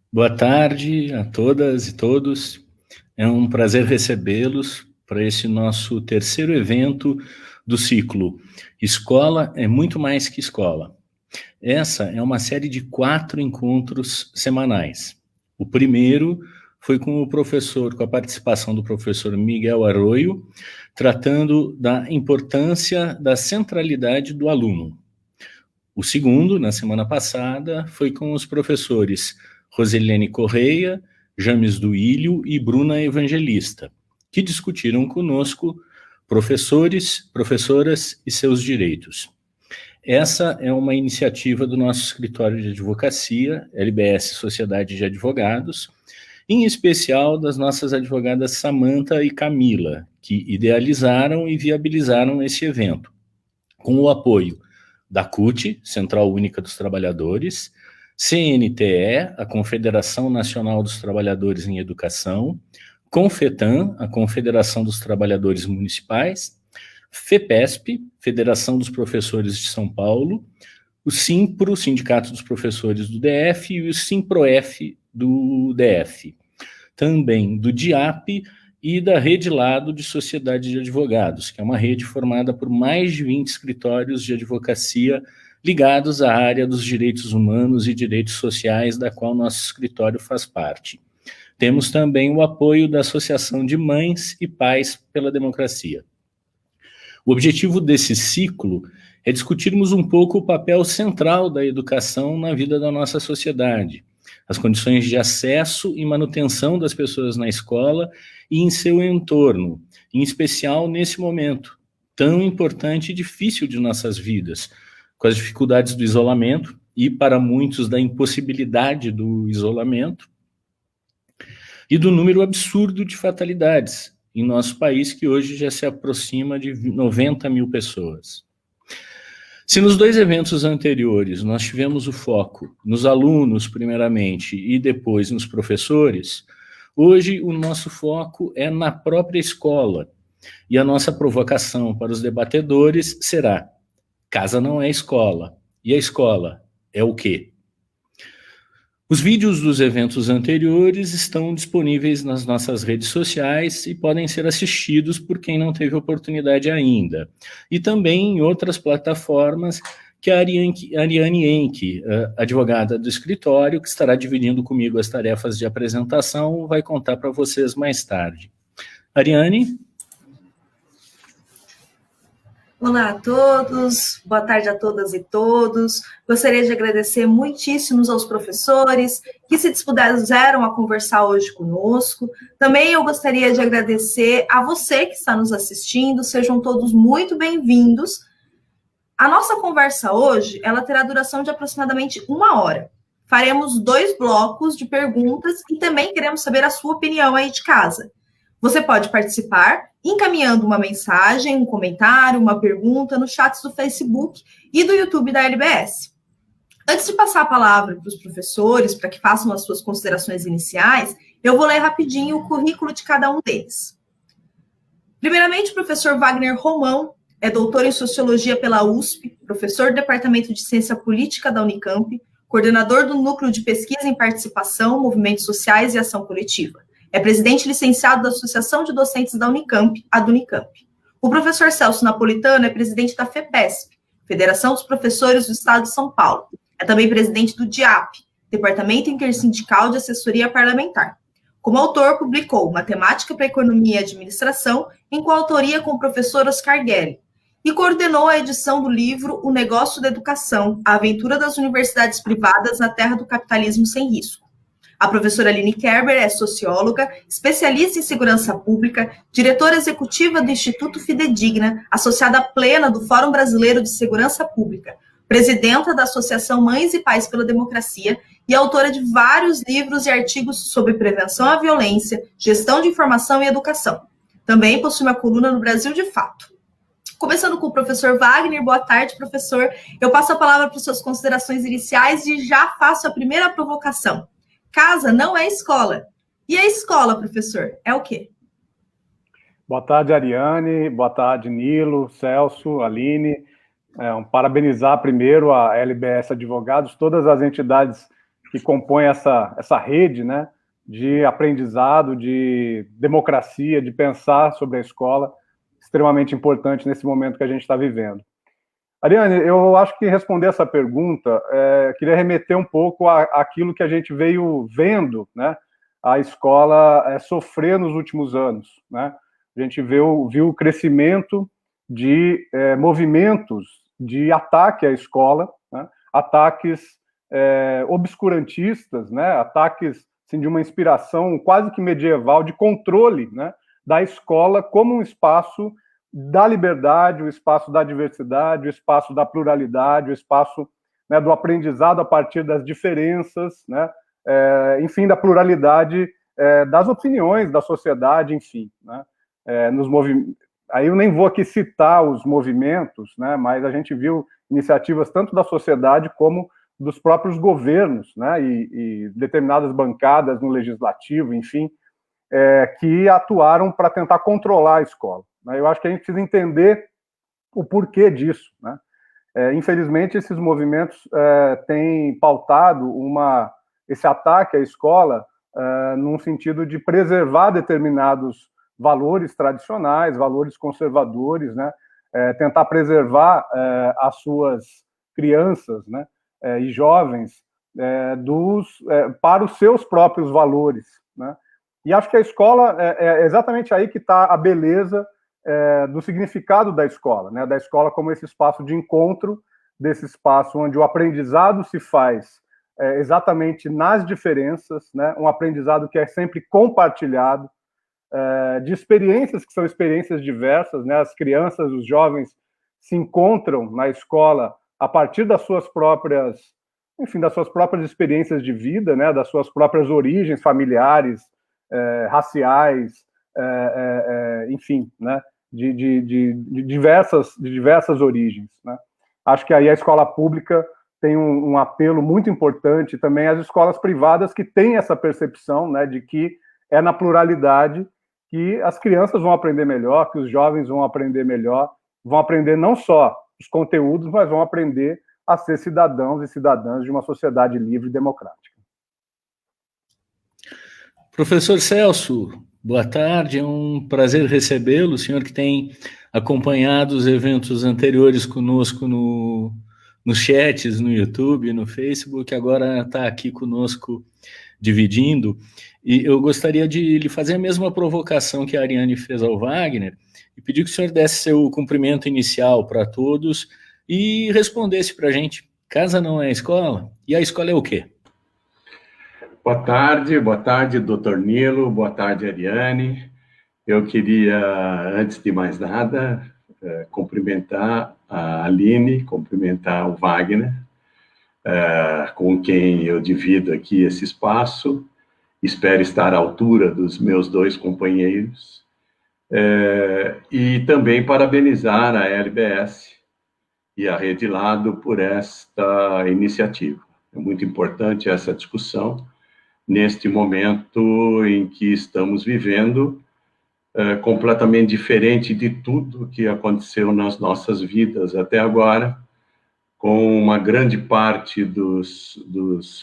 Boa tarde a todas e todos. É um prazer recebê-los para esse nosso terceiro evento do ciclo Escola é muito mais que escola. Essa é uma série de 4 encontros semanais. O primeiro foi com a participação do professor Miguel Arroio, tratando da importância da centralidade do aluno. O segundo, na semana passada, foi com os professores Roselene Correia, James Duílio e Bruna Evangelista, que discutiram conosco professores, professoras e seus direitos. Essa é uma iniciativa do nosso escritório de advocacia, LBS Sociedade de Advogados, em especial das nossas advogadas Samantha e Camila, que idealizaram e viabilizaram esse evento, com o apoio da CUT, Central Única dos Trabalhadores, CNTE, a Confederação Nacional dos Trabalhadores em Educação, Confetam, a Confederação dos Trabalhadores Municipais, FEPESP, Federação dos Professores de São Paulo, o SIMPRO, Sindicato dos Professores do DF, e o SIMPROF do DF, também do DIAP e da Rede Lado de Sociedade de Advogados, que é uma rede formada por mais de 20 escritórios de advocacia ligados à área dos direitos humanos e direitos sociais, da qual nosso escritório faz parte. Temos também o apoio da Associação de Mães e Pais pela Democracia. O objetivo desse ciclo é discutirmos um pouco o papel central da educação na vida da nossa sociedade, as condições de acesso e manutenção das pessoas na escola e em seu entorno, em especial nesse momento tão importante e difícil de nossas vidas, com as dificuldades do isolamento e, para muitos, da impossibilidade do isolamento, e do número absurdo de fatalidades em nosso país, que hoje já se aproxima de 90 mil pessoas. Se nos 2 eventos anteriores nós tivemos o foco nos alunos, primeiramente, e depois nos professores, hoje o nosso foco é na própria escola, e a nossa provocação para os debatedores será: casa não é escola, e a escola é o quê? Os vídeos dos eventos anteriores estão disponíveis nas nossas redes sociais e podem ser assistidos por quem não teve oportunidade ainda. E também em outras plataformas que a Ariane Enck, advogada do escritório, que estará dividindo comigo as tarefas de apresentação, vai contar para vocês mais tarde. Ariane? Olá a todos, boa tarde a todas e todos. Gostaria de agradecer muitíssimos aos professores que se dispuseram a conversar hoje conosco. Também eu gostaria de agradecer a você que está nos assistindo, sejam todos muito bem-vindos. A nossa conversa hoje, ela terá duração de aproximadamente 1 hora. Faremos 2 blocos de perguntas e também queremos saber a sua opinião aí de casa. Você pode participar encaminhando uma mensagem, um comentário, uma pergunta no chat do Facebook e do YouTube da LBS. Antes de passar a palavra para os professores, para que façam as suas considerações iniciais, eu vou ler rapidinho o currículo de cada um deles. Primeiramente, o professor Wagner Romão é doutor em Sociologia pela USP, professor do Departamento de Ciência Política da Unicamp, coordenador do Núcleo de Pesquisa em Participação, Movimentos Sociais e Ação Coletiva. É presidente licenciado da Associação de Docentes da Unicamp, a do Unicamp. O professor Celso Napolitano é presidente da FEPESP, Federação dos Professores do Estado de São Paulo. É também presidente do DIAP, Departamento Intersindical de Assessoria Parlamentar. Como autor, publicou Matemática para Economia e Administração, em coautoria com o professor Oscar Guerri, e coordenou a edição do livro O Negócio da Educação, a aventura das universidades privadas na terra do capitalismo sem risco. A professora Aline Kerber é socióloga, especialista em segurança pública, diretora executiva do Instituto Fidedigna, associada plena do Fórum Brasileiro de Segurança Pública, presidenta da Associação Mães e Pais pela Democracia e autora de vários livros e artigos sobre prevenção à violência, gestão de informação e educação. Também possui uma coluna no Brasil de Fato. Começando com o professor Wagner, boa tarde, professor. Eu passo a palavra para suas considerações iniciais e já faço a primeira provocação. Casa não é escola. E a escola, professor, é o quê? Boa tarde, Ariane. Boa tarde, Nilo, Celso, Aline. Parabenizar primeiro a LBS Advogados, todas as entidades que compõem essa rede, né, de aprendizado, de democracia, de pensar sobre a escola, extremamente importante nesse momento que a gente está vivendo. Ariane, eu acho que responder essa pergunta, queria remeter um pouco àquilo que a gente veio vendo, né, a escola sofrer nos últimos anos, né? A gente viu o crescimento de movimentos de ataque à escola, né? Ataques obscurantistas, né? Ataques assim, de uma inspiração quase que medieval de controle, né, da escola como um espaço da liberdade, o espaço da diversidade, o espaço da pluralidade, o espaço, né, do aprendizado a partir das diferenças, né, enfim, da pluralidade das opiniões da sociedade, enfim, né, Aí eu nem vou aqui citar os movimentos, né, mas a gente viu iniciativas tanto da sociedade como dos próprios governos, né, e determinadas bancadas no legislativo, enfim, que atuaram para tentar controlar a escola. Eu acho que a gente precisa entender o porquê disso, né? Infelizmente, esses movimentos têm pautado esse ataque à escola num sentido de preservar determinados valores tradicionais, valores conservadores, né? Tentar preservar as suas crianças, né, e jovens para os seus próprios valores, né? E acho que a escola é exatamente aí que está a beleza do significado da escola, né? Da escola como esse espaço de encontro, desse espaço onde o aprendizado se faz exatamente nas diferenças, né? Um aprendizado que é sempre compartilhado, de experiências que são experiências diversas, né? As crianças, os jovens se encontram na escola a partir das suas próprias, enfim, das suas próprias experiências de vida, né? Das suas próprias origens familiares, raciais, enfim, né? De diversas origens, né? Acho que aí a escola pública tem um apelo muito importante também às escolas privadas que têm essa percepção, né, de que é na pluralidade que as crianças vão aprender melhor, que os jovens vão aprender melhor, vão aprender não só os conteúdos, mas vão aprender a ser cidadãos e cidadãs de uma sociedade livre e democrática. Professor Celso, boa tarde, é um prazer recebê-lo, o senhor que tem acompanhado os eventos anteriores conosco nos chats, no YouTube, no Facebook, agora está aqui conosco dividindo, e eu gostaria de lhe fazer a mesma provocação que a Ariane fez ao Wagner, e pedir que o senhor desse seu cumprimento inicial para todos e respondesse para a gente, casa não é escola? E a escola é o quê? Boa tarde, doutor Nilo, boa tarde, Ariane. Eu queria, antes de mais nada, cumprimentar a Aline, cumprimentar o Wagner, com quem eu divido aqui esse espaço. Espero estar à altura dos meus dois companheiros. E também parabenizar a LBS e a Rede Lado por esta iniciativa. É muito importante essa discussão neste momento em que estamos vivendo, completamente diferente de tudo que aconteceu nas nossas vidas até agora, com uma grande parte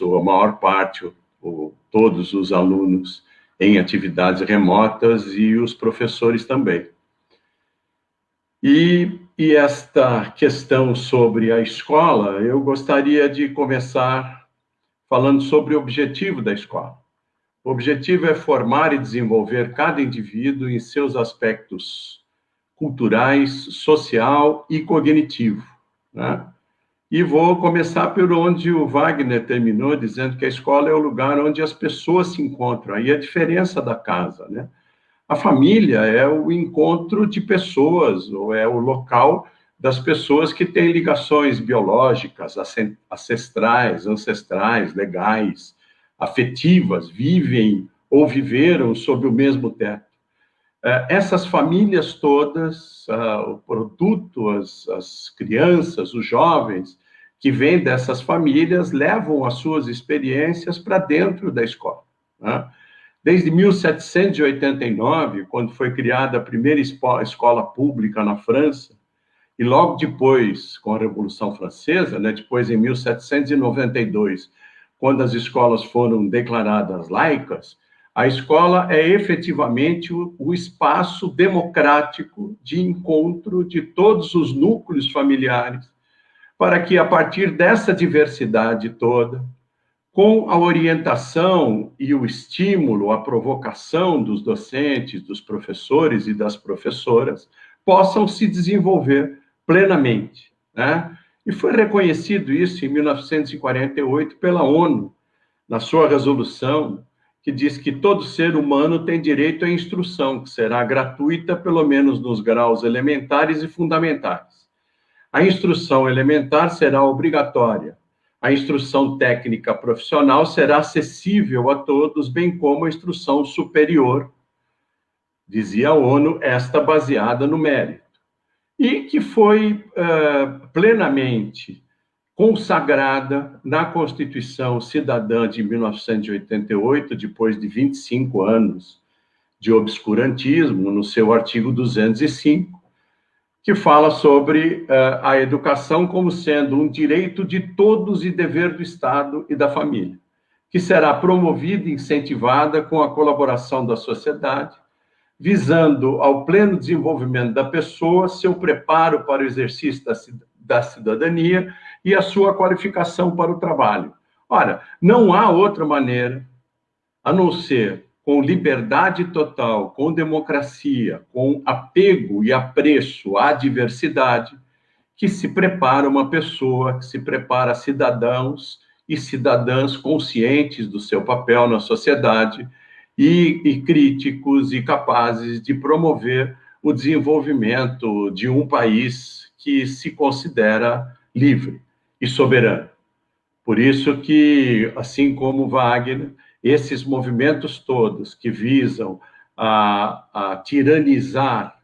ou a maior parte, ou todos os alunos em atividades remotas e os professores também. E esta questão sobre a escola, eu gostaria de começar falando sobre o objetivo da escola. O objetivo é formar e desenvolver cada indivíduo em seus aspectos culturais, social e cognitivo, né? E vou começar por onde o Wagner terminou, dizendo que a escola é o lugar onde as pessoas se encontram. Aí a diferença da casa, né? A família é o encontro de pessoas, ou é o local das pessoas que têm ligações biológicas, ancestrais, legais, afetivas, vivem ou viveram sob o mesmo teto. Essas famílias todas, o produto, as crianças, os jovens que vêm dessas famílias levam as suas experiências para dentro da escola, né? Desde 1789, quando foi criada a primeira escola pública na França, e logo depois, com a Revolução Francesa, né, depois em 1792, quando as escolas foram declaradas laicas, a escola é efetivamente o espaço democrático de encontro de todos os núcleos familiares, para que, a partir dessa diversidade toda, com a orientação e o estímulo, a provocação dos docentes, dos professores e das professoras, possam se desenvolver plenamente, né? E foi reconhecido isso em 1948 pela ONU, na sua resolução, que diz que todo ser humano tem direito à instrução, que será gratuita, pelo menos nos graus elementares e fundamentais. A instrução elementar será obrigatória. A instrução técnica profissional será acessível a todos, bem como a instrução superior, dizia a ONU, esta baseada no mérito. E que foi plenamente consagrada na Constituição Cidadã de 1988, depois de 25 anos de obscurantismo, no seu artigo 205, que fala sobre a educação como sendo um direito de todos e dever do Estado e da família, que será promovida e incentivada com a colaboração da sociedade, visando ao pleno desenvolvimento da pessoa, seu preparo para o exercício da cidadania e a sua qualificação para o trabalho. Ora, não há outra maneira, a não ser com liberdade total, com democracia, com apego e apreço à diversidade, que se prepara uma pessoa, que se prepara cidadãos e cidadãs conscientes do seu papel na sociedade e críticos e capazes de promover o desenvolvimento de um país que se considera livre e soberano. Por isso que, assim como Wagner, esses movimentos todos que visam a tiranizar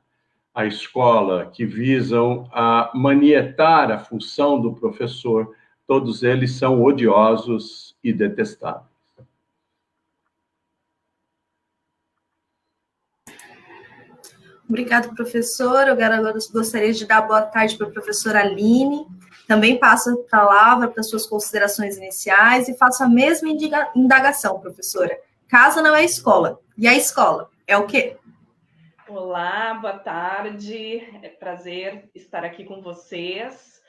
a escola, que visam a manietar a função do professor, todos eles são odiosos e detestáveis. Obrigado, professor. Eu gostaria de dar boa tarde para a professora Aline. Também passo a palavra para suas considerações iniciais e faço a mesma indagação, professora. Casa não é escola. E a escola é o quê? Olá, boa tarde. É prazer estar aqui com vocês.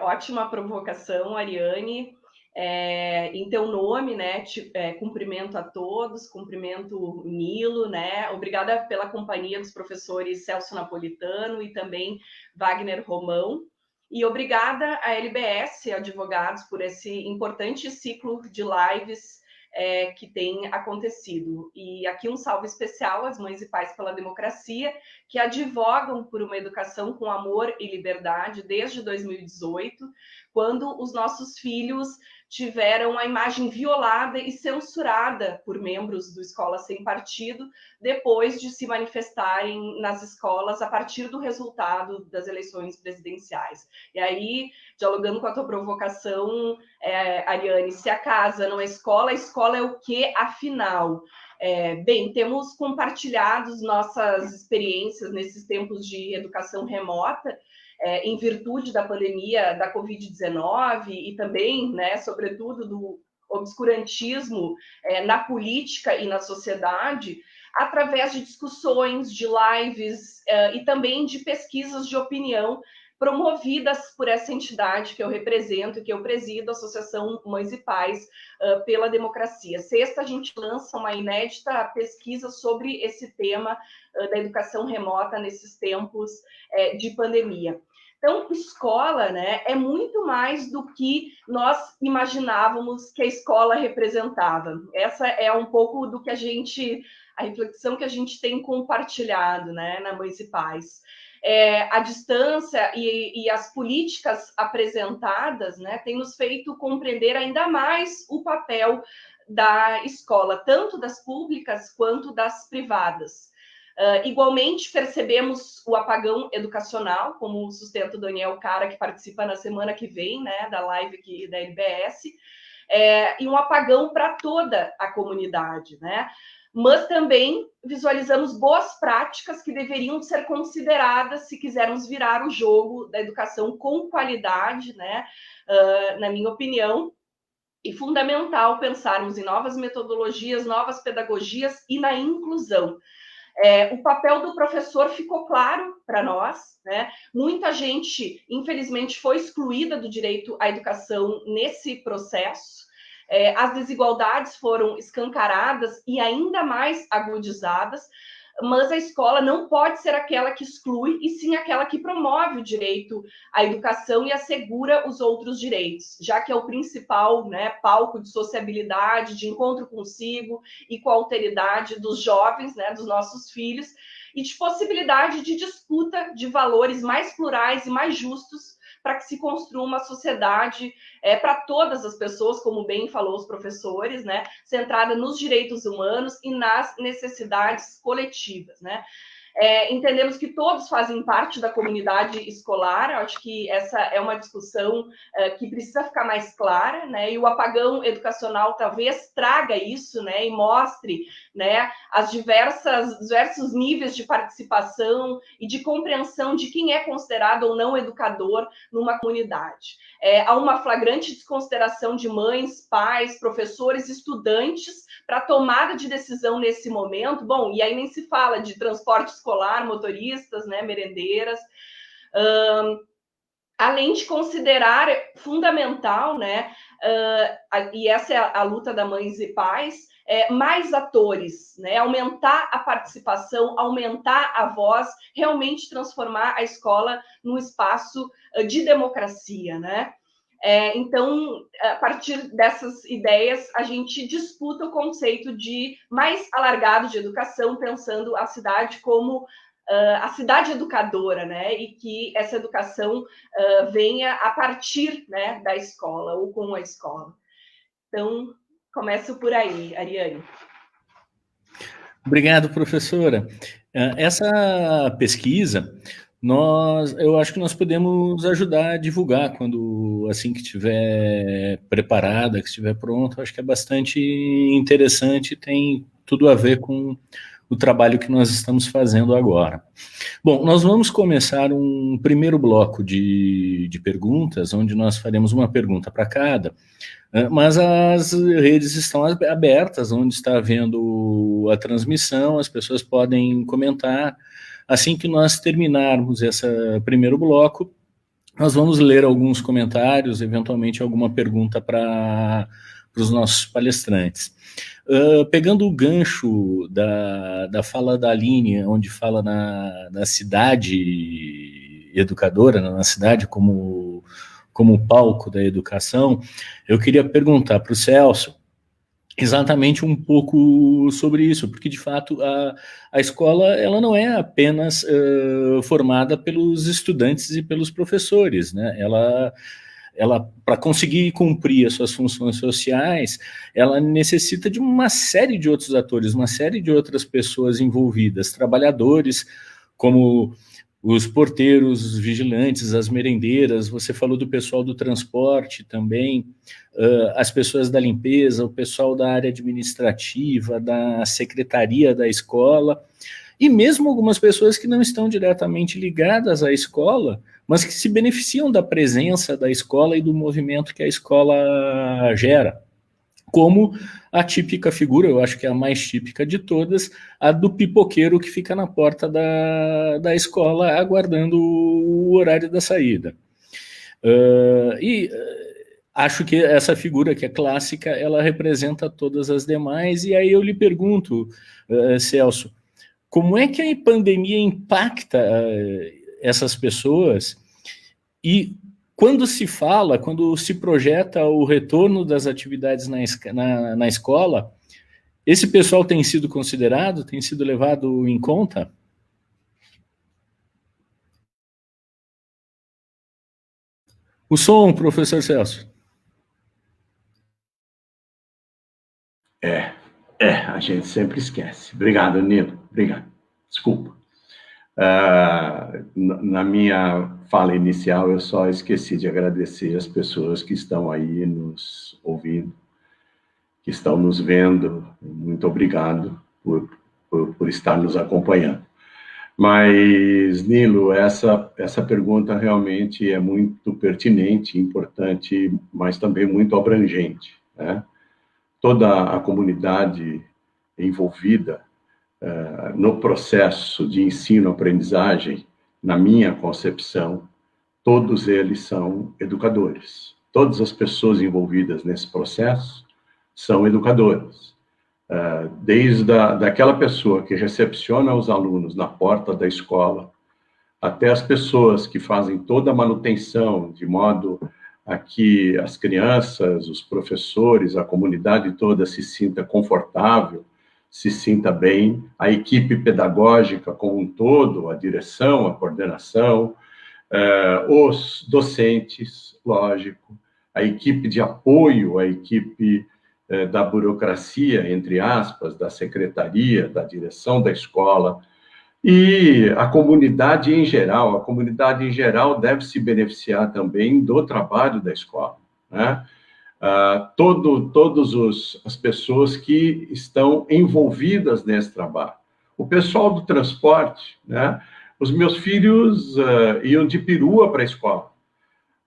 Ótima provocação, Ariane. Em teu nome, né, cumprimento a todos, cumprimento o Nilo, né, obrigada pela companhia dos professores Celso Napolitano e também Wagner Romão, e obrigada à LBS Advogados por esse importante ciclo de lives que tem acontecido. E aqui um salve especial às mães e pais pela democracia, que advogam por uma educação com amor e liberdade desde 2018, quando os nossos filhos tiveram a imagem violada e censurada por membros do Escola Sem Partido, depois de se manifestarem nas escolas a partir do resultado das eleições presidenciais. E aí, dialogando com a tua provocação, Ariane, se a casa não é escola, a escola é o quê, afinal? Bem, temos compartilhado nossas experiências nesses tempos de educação remota, em virtude da pandemia da Covid-19 e também, né, sobretudo, do obscurantismo na política e na sociedade, através de discussões, de lives e também de pesquisas de opinião promovidas por essa entidade que eu represento e que eu presido, a Associação Mães e Pais pela Democracia. Sexta, a gente lança uma inédita pesquisa sobre esse tema da educação remota nesses tempos de pandemia. Então, escola, né, é muito mais do que nós imaginávamos que a escola representava. Essa é um pouco do que a reflexão que a gente tem compartilhado, né, na Mães e Pais. A distância e as políticas apresentadas, né, têm nos feito compreender ainda mais o papel da escola, tanto das públicas quanto das privadas. Igualmente, percebemos o apagão educacional, como sustenta o Daniel Cara, que participa na semana que vem, né, da live aqui da LBS, e um apagão para toda a comunidade, né? Mas também visualizamos boas práticas que deveriam ser consideradas se quisermos virar o jogo da educação com qualidade, né? Na minha opinião, e fundamental pensarmos em novas metodologias, novas pedagogias e na inclusão. O papel do professor ficou claro para nós, né? Muita gente, infelizmente, foi excluída do direito à educação nesse processo. As desigualdades foram escancaradas e ainda mais agudizadas, mas a escola não pode ser aquela que exclui, e sim aquela que promove o direito à educação e assegura os outros direitos, já que é o principal, né, palco de sociabilidade, de encontro consigo e com a alteridade dos jovens, né, dos nossos filhos, e de possibilidade de disputa de valores mais plurais e mais justos, para que se construa uma sociedade para todas as pessoas, como bem falou os professores, né, centrada nos direitos humanos e nas necessidades coletivas, né? Entendemos que todos fazem parte da comunidade escolar. Eu acho que essa é uma discussão que precisa ficar mais clara, né? E o apagão educacional talvez traga isso, né? E mostre, né, os diversos níveis de participação e de compreensão de quem é considerado ou não educador numa comunidade. Há uma flagrante desconsideração de mães, pais, professores, estudantes para a tomada de decisão nesse momento. Bom, e aí nem se fala de transporte escolar, motoristas, né, merendeiras, além de considerar fundamental, né, e essa é a luta da Mães e Pais, mais atores, né, aumentar a participação, aumentar a voz, realmente transformar a escola num espaço de democracia, né? Então, a partir dessas ideias, a gente disputa o conceito de mais alargado de educação, pensando a cidade como a cidade educadora, né? E que essa educação venha a partir, né, da escola ou com a escola. Então, começo por aí, Ariane. Obrigado, professora. Essa pesquisa, eu acho que nós podemos ajudar a divulgar quando, assim que estiver preparada, que estiver pronto. Acho que é bastante interessante, tem tudo a ver com o trabalho que nós estamos fazendo agora. Bom, nós vamos começar um primeiro bloco de perguntas, onde nós faremos uma pergunta para cada, mas as redes estão abertas, onde está havendo a transmissão, as pessoas podem comentar. Assim que nós terminarmos esse primeiro bloco, nós vamos ler alguns comentários, eventualmente alguma pergunta para os nossos palestrantes. Pegando o gancho da fala da Aline, onde fala na cidade educadora, na cidade como palco da educação, eu queria perguntar para o Celso exatamente um pouco sobre isso, porque de fato a escola ela não é apenas formada pelos estudantes e pelos professores, né? Ela para conseguir cumprir as suas funções sociais, ela necessita de uma série de outros atores, uma série de outras pessoas envolvidas, trabalhadores, como os porteiros, os vigilantes, as merendeiras, você falou do pessoal do transporte também, as pessoas da limpeza, o pessoal da área administrativa, da secretaria da escola, e mesmo algumas pessoas que não estão diretamente ligadas à escola, mas que se beneficiam da presença da escola e do movimento que a escola gera. Como a típica figura, eu acho que é a mais típica de todas, a do pipoqueiro que fica na porta da escola aguardando o horário da saída. Acho que essa figura que é clássica, ela representa todas as demais, e aí eu lhe pergunto, Celso, como é que a pandemia impacta essas pessoas e quando se projeta o retorno das atividades na escola, esse pessoal tem sido considerado, tem sido levado em conta? O som, professor Celso. A gente sempre esquece. Obrigado, Nilo. Obrigado. Desculpa. Na minha fala inicial, eu só esqueci de agradecer as pessoas que estão aí nos ouvindo, que estão nos vendo. Muito obrigado por estar nos acompanhando. Mas, Nilo, essa pergunta realmente é muito pertinente, importante, mas também muito abrangente, né? Toda a comunidade envolvida no processo de ensino-aprendizagem, na minha concepção, todos eles são educadores. Todas as pessoas envolvidas nesse processo são educadores. Desde daquela pessoa que recepciona os alunos na porta da escola, até as pessoas que fazem toda a manutenção, de modo a que as crianças, os professores, a comunidade toda se sinta confortável, se sinta bem, a equipe pedagógica como um todo, a direção, a coordenação, os docentes, lógico, a equipe de apoio, a equipe da burocracia, entre aspas, da secretaria, da direção da escola, e a comunidade em geral. A comunidade em geral deve se beneficiar também do trabalho da escola, né? Todas as pessoas que estão envolvidas nesse trabalho. O pessoal do transporte, né? Os meus filhos iam de perua para a escola.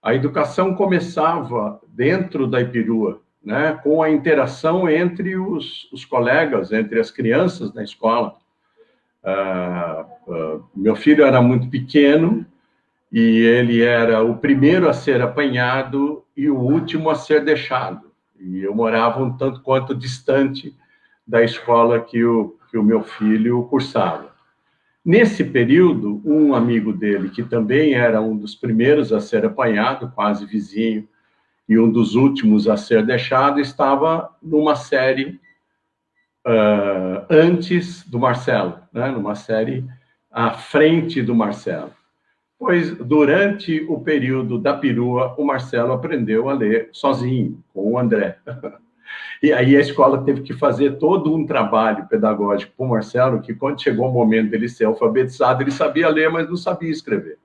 A educação começava dentro da perua, né? Com a interação entre os colegas, entre as crianças na escola. Meu filho era muito pequeno, e ele era o primeiro a ser apanhado e o último a ser deixado. E eu morava um tanto quanto distante da escola que o meu filho cursava. Nesse período, um amigo dele, que também era um dos primeiros a ser apanhado, quase vizinho, e um dos últimos a ser deixado, estava numa série antes do Marcelo, né? Numa série à frente do Marcelo. Pois, durante o período da perua, o Marcelo aprendeu a ler sozinho, com o André. E aí a escola teve que fazer todo um trabalho pedagógico para o Marcelo, que quando chegou o momento dele ser alfabetizado, ele sabia ler, mas não sabia escrever.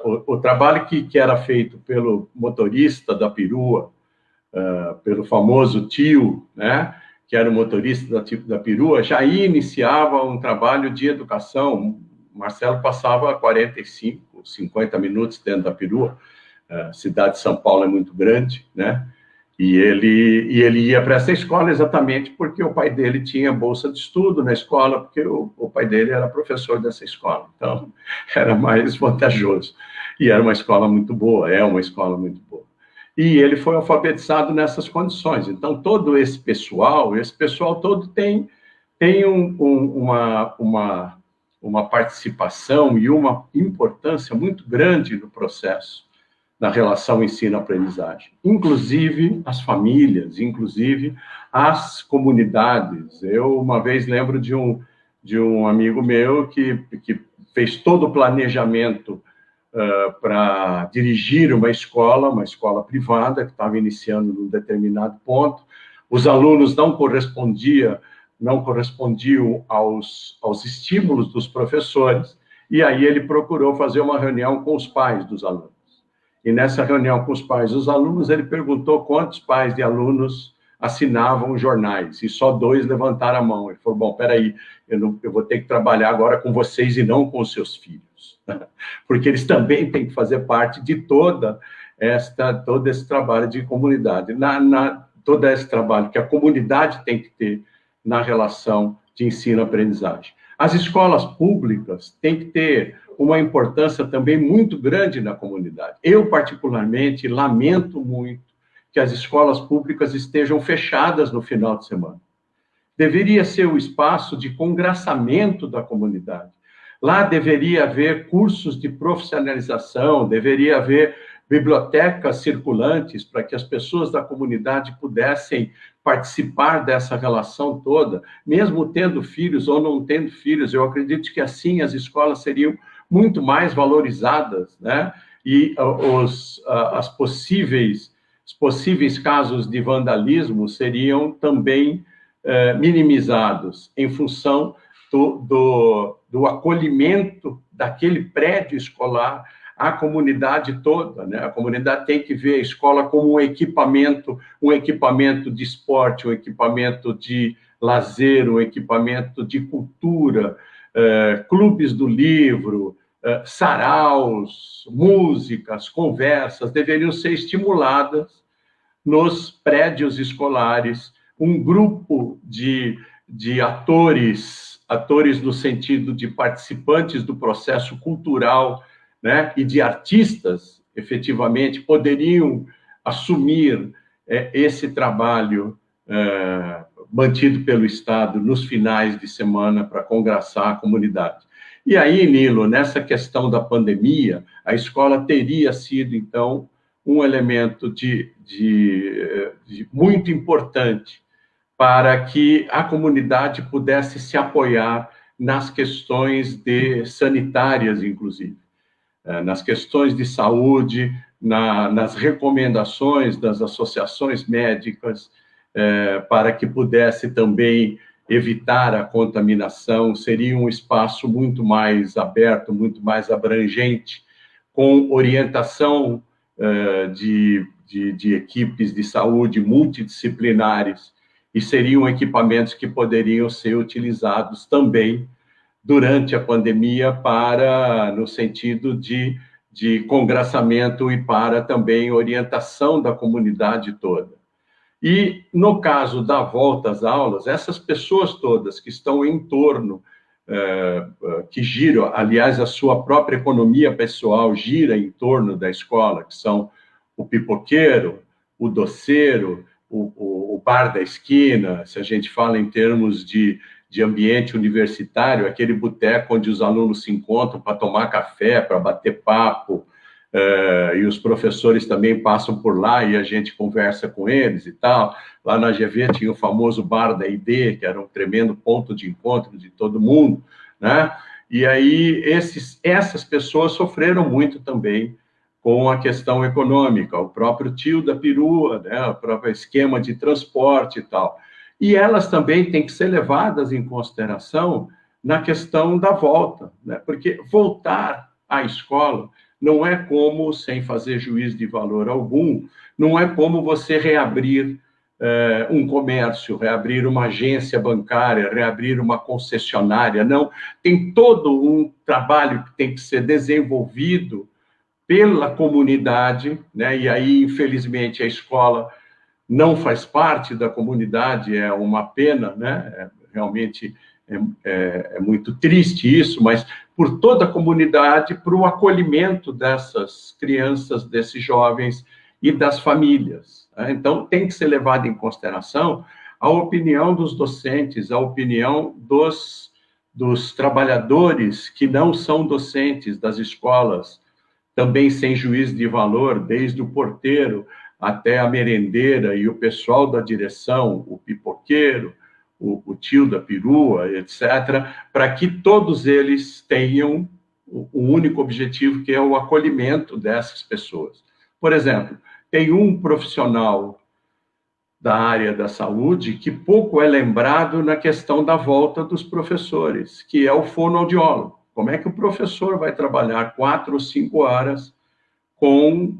O trabalho que era feito pelo motorista da perua, pelo famoso tio, né, que era o motorista da perua, já iniciava um trabalho de educação. Marcelo passava 45, 50 minutos dentro da perua. A cidade de São Paulo é muito grande, né? E ele ia para essa escola exatamente porque o pai dele tinha bolsa de estudo na escola, porque o pai dele era professor dessa escola. Então, era mais vantajoso. E era uma escola muito boa, é uma escola muito boa. E ele foi alfabetizado nessas condições. Então, todo esse pessoal todo tem uma participação e uma importância muito grande no processo, na relação ensino-aprendizagem. Inclusive as famílias, inclusive as comunidades. Eu, uma vez, lembro de um amigo meu que fez todo o planejamento para dirigir uma escola privada, que estava iniciando num determinado ponto. Os alunos não correspondiam aos estímulos dos professores, E aí ele procurou fazer uma reunião com os pais dos alunos. E nessa reunião com os pais dos alunos, ele perguntou quantos pais de alunos assinavam jornais, e só 2 levantaram a mão. Ele falou, bom, peraí, eu vou ter que trabalhar agora com vocês e não com os seus filhos, porque eles também têm que fazer parte de todo esse trabalho de comunidade, todo esse trabalho que a comunidade tem que ter na relação de ensino-aprendizagem. As escolas públicas têm que ter uma importância também muito grande na comunidade. Eu, particularmente, lamento muito que as escolas públicas estejam fechadas no final de semana. Deveria ser o espaço de congraçamento da comunidade. Lá deveria haver cursos de profissionalização, deveria haver bibliotecas circulantes para que as pessoas da comunidade pudessem participar dessa relação toda, mesmo tendo filhos ou não tendo filhos. Eu acredito que assim as escolas seriam muito mais valorizadas, né? E os possíveis casos de vandalismo seriam também minimizados em função do acolhimento daquele prédio escolar à comunidade toda, né? A comunidade tem que ver a escola como um equipamento de esporte, um equipamento de lazer, um equipamento de cultura, clubes do livro, saraus, músicas, conversas, deveriam ser estimuladas nos prédios escolares, um grupo de atores no sentido de participantes do processo cultural, né, e de artistas, efetivamente, poderiam assumir esse trabalho mantido pelo Estado nos finais de semana para congraçar a comunidade. E aí, Nilo, nessa questão da pandemia, a escola teria sido, então, um elemento de muito importante para que a comunidade pudesse se apoiar nas questões sanitárias, inclusive, nas questões de saúde, nas recomendações das associações médicas, para que pudesse também evitar a contaminação. Seria um espaço muito mais aberto, muito mais abrangente, com orientação de equipes de saúde multidisciplinares, e seriam equipamentos que poderiam ser utilizados também durante a pandemia no sentido de congraçamento e para também orientação da comunidade toda. E, no caso da volta às aulas, essas pessoas todas que estão em torno, que giram, aliás, a sua própria economia pessoal gira em torno da escola, que são o pipoqueiro, o doceiro, o bar da esquina, se a gente fala em termos de ambiente universitário, aquele boteco onde os alunos se encontram para tomar café, para bater papo, e os professores também passam por lá e a gente conversa com eles e tal. Lá na GV tinha o famoso bar da ID, que era um tremendo ponto de encontro de todo mundo, né? E aí essas pessoas sofreram muito também com a questão econômica, o próprio tio da perua, né? O próprio esquema de transporte e tal. E elas também têm que ser levadas em consideração na questão da volta, né? Porque voltar à escola não é como, sem fazer juízo de valor algum, não é como você reabrir um comércio, reabrir uma agência bancária, reabrir uma concessionária, não. Tem todo um trabalho que tem que ser desenvolvido pela comunidade, né? E aí, infelizmente, a escola não faz parte da comunidade, é uma pena, né? Realmente é muito triste isso, mas por toda a comunidade, para o acolhimento dessas crianças, desses jovens e das famílias, né? Então, tem que ser levado em consideração a opinião dos docentes, a opinião dos trabalhadores que não são docentes das escolas, também sem juízo de valor, desde o porteiro até a merendeira e o pessoal da direção, o pipoqueiro, o tio da perua, etc., para que todos eles tenham o único objetivo, que é o acolhimento dessas pessoas. Por exemplo, tem um profissional da área da saúde que pouco é lembrado na questão da volta dos professores, que é o fonoaudiólogo. Como é que o professor vai trabalhar 4 ou 5 horas com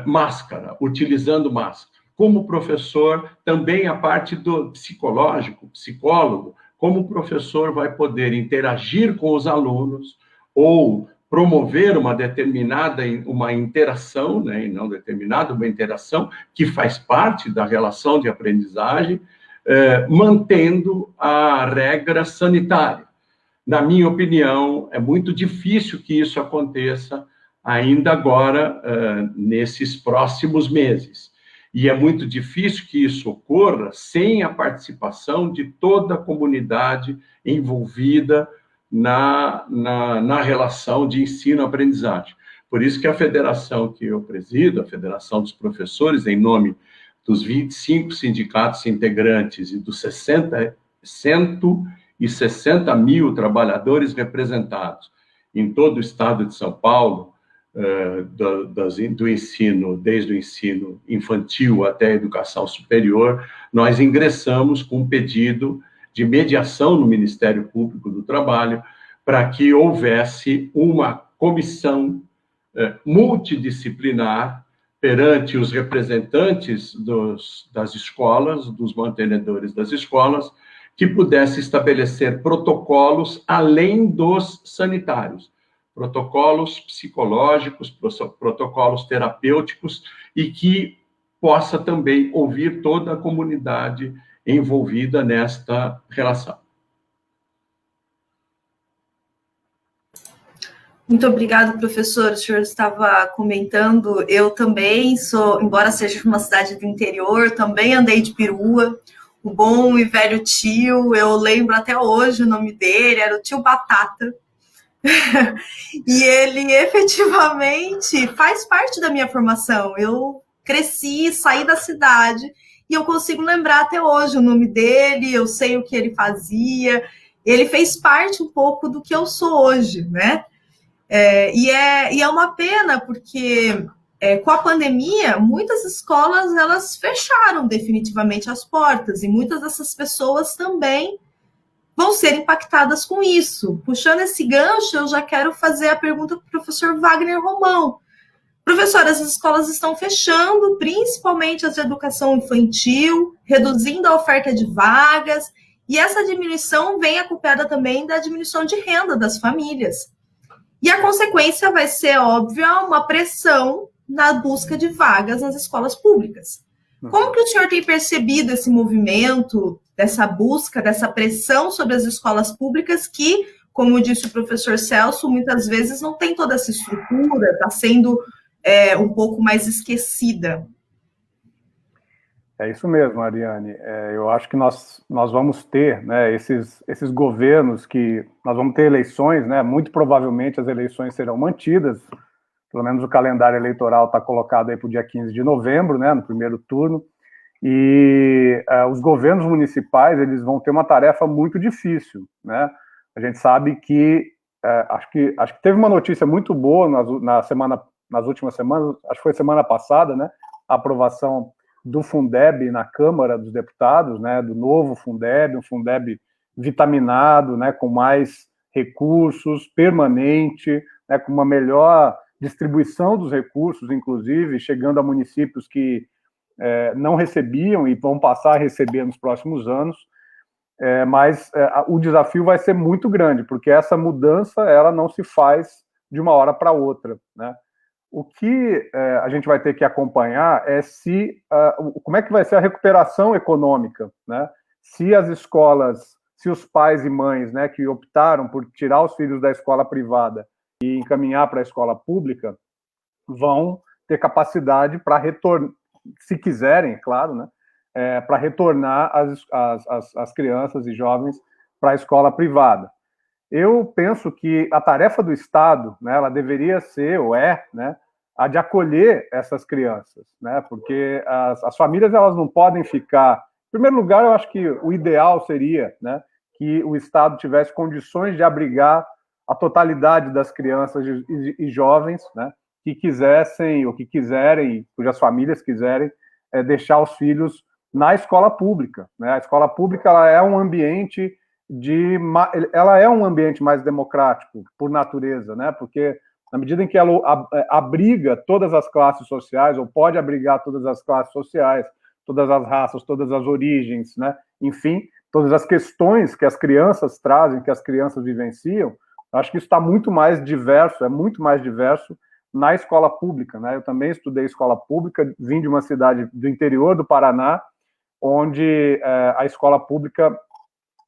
máscara, utilizando máscara? Como professor, também a parte do psicológico, psicólogo, como o professor vai poder interagir com os alunos ou promover uma determinada uma interação, né, e não determinada, uma interação que faz parte da relação de aprendizagem, mantendo a regra sanitária. Na minha opinião, é muito difícil que isso aconteça ainda agora, nesses próximos meses. E é muito difícil que isso ocorra sem a participação de toda a comunidade envolvida na relação de ensino-aprendizagem. Por isso que a federação que eu presido, a Federação dos Professores, em nome dos 25 sindicatos integrantes e dos 160 mil trabalhadores representados em todo o estado de São Paulo, do ensino, desde o ensino infantil até a educação superior, nós ingressamos com um pedido de mediação no Ministério Público do Trabalho para que houvesse uma comissão multidisciplinar perante os representantes das escolas, dos mantenedores das escolas, que pudesse estabelecer protocolos além dos sanitários, protocolos psicológicos, protocolos terapêuticos, e que possa também ouvir toda a comunidade envolvida nesta relação. Muito obrigado, professor. O senhor estava comentando, eu também sou, embora seja de uma cidade do interior, também andei de perua. O bom e velho tio, eu lembro até hoje o nome dele, era o tio Batata. E ele efetivamente faz parte da minha formação. Eu cresci, saí da cidade e eu consigo lembrar até hoje o nome dele, eu sei o que ele fazia. Ele fez parte um pouco do que eu sou hoje, né? E é uma pena, porque com a pandemia, muitas escolas elas fecharam definitivamente as portas, e muitas dessas pessoas também vão ser impactadas com isso. Puxando esse gancho, eu já quero fazer a pergunta para o professor Wagner Romão. Professor, as escolas estão fechando, principalmente as de educação infantil, reduzindo a oferta de vagas, e essa diminuição vem acompanhada também da diminuição de renda das famílias. E a consequência vai ser, óbvia, uma pressão na busca de vagas nas escolas públicas. Como que o senhor tem percebido esse movimento, dessa busca, dessa pressão sobre as escolas públicas que, como disse o professor Celso, muitas vezes não tem toda essa estrutura, está sendo um pouco mais esquecida? É isso mesmo, Ariane. Eu acho que nós vamos ter, né, esses governos que nós vamos ter eleições, né, muito provavelmente as eleições serão mantidas, pelo menos o calendário eleitoral está colocado aí para o dia 15 de novembro, né, no primeiro turno, e os governos municipais eles vão ter uma tarefa muito difícil, né? A gente sabe que, acho que teve uma notícia muito boa nas últimas semanas, acho que foi semana passada, né, a aprovação do Fundeb na Câmara dos Deputados, né, do novo Fundeb, um Fundeb vitaminado, né, com mais recursos, permanente, né, com uma melhor distribuição dos recursos, inclusive, chegando a municípios que não recebiam e vão passar a receber nos próximos anos, mas o desafio vai ser muito grande, porque essa mudança ela não se faz de uma hora para outra, né? O que a gente vai ter que acompanhar é como é que vai ser a recuperação econômica, né? Se as escolas, se os pais e mães, né, que optaram por tirar os filhos da escola privada e encaminhar para a escola pública, vão ter capacidade para retornar, se quiserem, claro, né, para retornar as crianças e jovens para a escola privada. Eu penso que a tarefa do Estado, né, ela deveria ser, ou né, a de acolher essas crianças, né, porque as famílias elas não podem ficar... Em primeiro lugar, eu acho que o ideal seria, né, que o Estado tivesse condições de abrigar a totalidade das crianças e jovens, né, que quisessem, ou que quiserem, cujas famílias quiserem, deixar os filhos na escola pública, né? A escola pública ela é um ambiente ela é um ambiente mais democrático, por natureza, né? Porque na medida em que ela abriga todas as classes sociais, ou pode abrigar todas as classes sociais, todas as raças, todas as origens, né? Enfim, todas as questões que as crianças trazem, que as crianças vivenciam, acho que isso está muito mais diverso, é muito mais diverso na escola pública, né? Eu também estudei escola pública, vim de uma cidade do interior do Paraná, onde a escola pública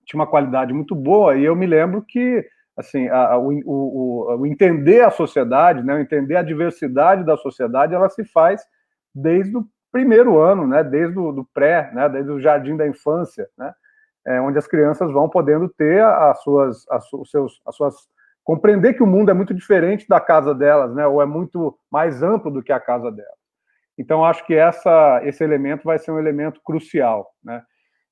tinha uma qualidade muito boa, e eu me lembro que assim, o entender a sociedade, né, o entender a diversidade da sociedade, ela se faz desde o primeiro ano, né, desde o pré, né, desde o jardim da infância, né, onde as crianças vão podendo ter compreender que o mundo é muito diferente da casa delas, né, ou é muito mais amplo do que a casa delas. Então, acho que esse elemento vai ser um elemento crucial, né.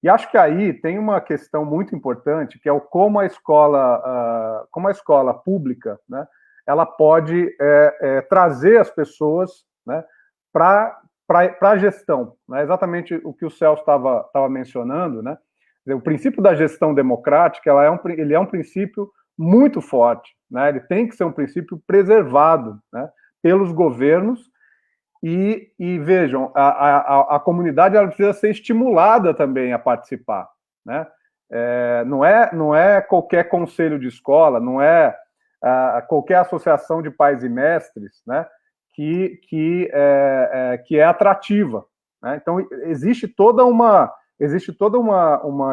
E acho que aí tem uma questão muito importante, que é como a escola pública, né, ela pode trazer as pessoas, né, para a gestão, né, exatamente o que o Celso estava mencionando, né, o princípio da gestão democrática, ele é um princípio muito forte, né, ele tem que ser um princípio preservado, né, pelos governos. E vejam, a comunidade ela precisa ser estimulada também a participar, né? Não é qualquer conselho de escola, não é qualquer associação de pais e mestres, né, que é atrativa, né? Então existe toda uma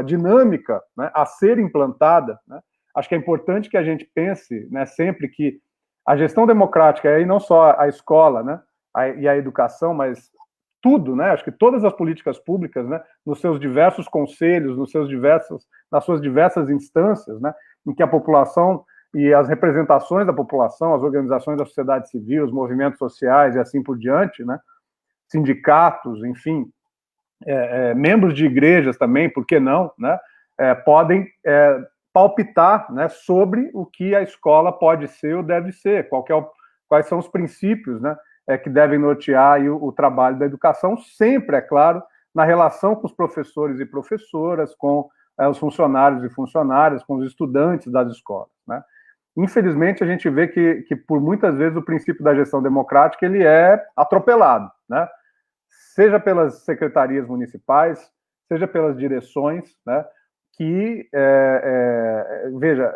dinâmica, né, a ser implantada, né? Acho que é importante que a gente pense, né, sempre que a gestão democrática, aí não só a escola, né, e a educação, mas tudo, né? Acho que todas as políticas públicas, né, nos seus diversos conselhos, nas suas diversas instâncias, né, em que a população e as representações da população, as organizações da sociedade civil, os movimentos sociais e assim por diante, né, sindicatos, enfim, membros de igrejas também, por que não, né, podem palpitar, né, sobre o que a escola pode ser ou deve ser, quais são os princípios, né, que devem nortear aí o trabalho da educação, sempre, é claro, na relação com os professores e professoras, com os funcionários e funcionárias, com os estudantes das escolas, né? Infelizmente, a gente vê que por muitas vezes o princípio da gestão democrática ele é atropelado, né? Seja pelas secretarias municipais, seja pelas direções, né? Veja,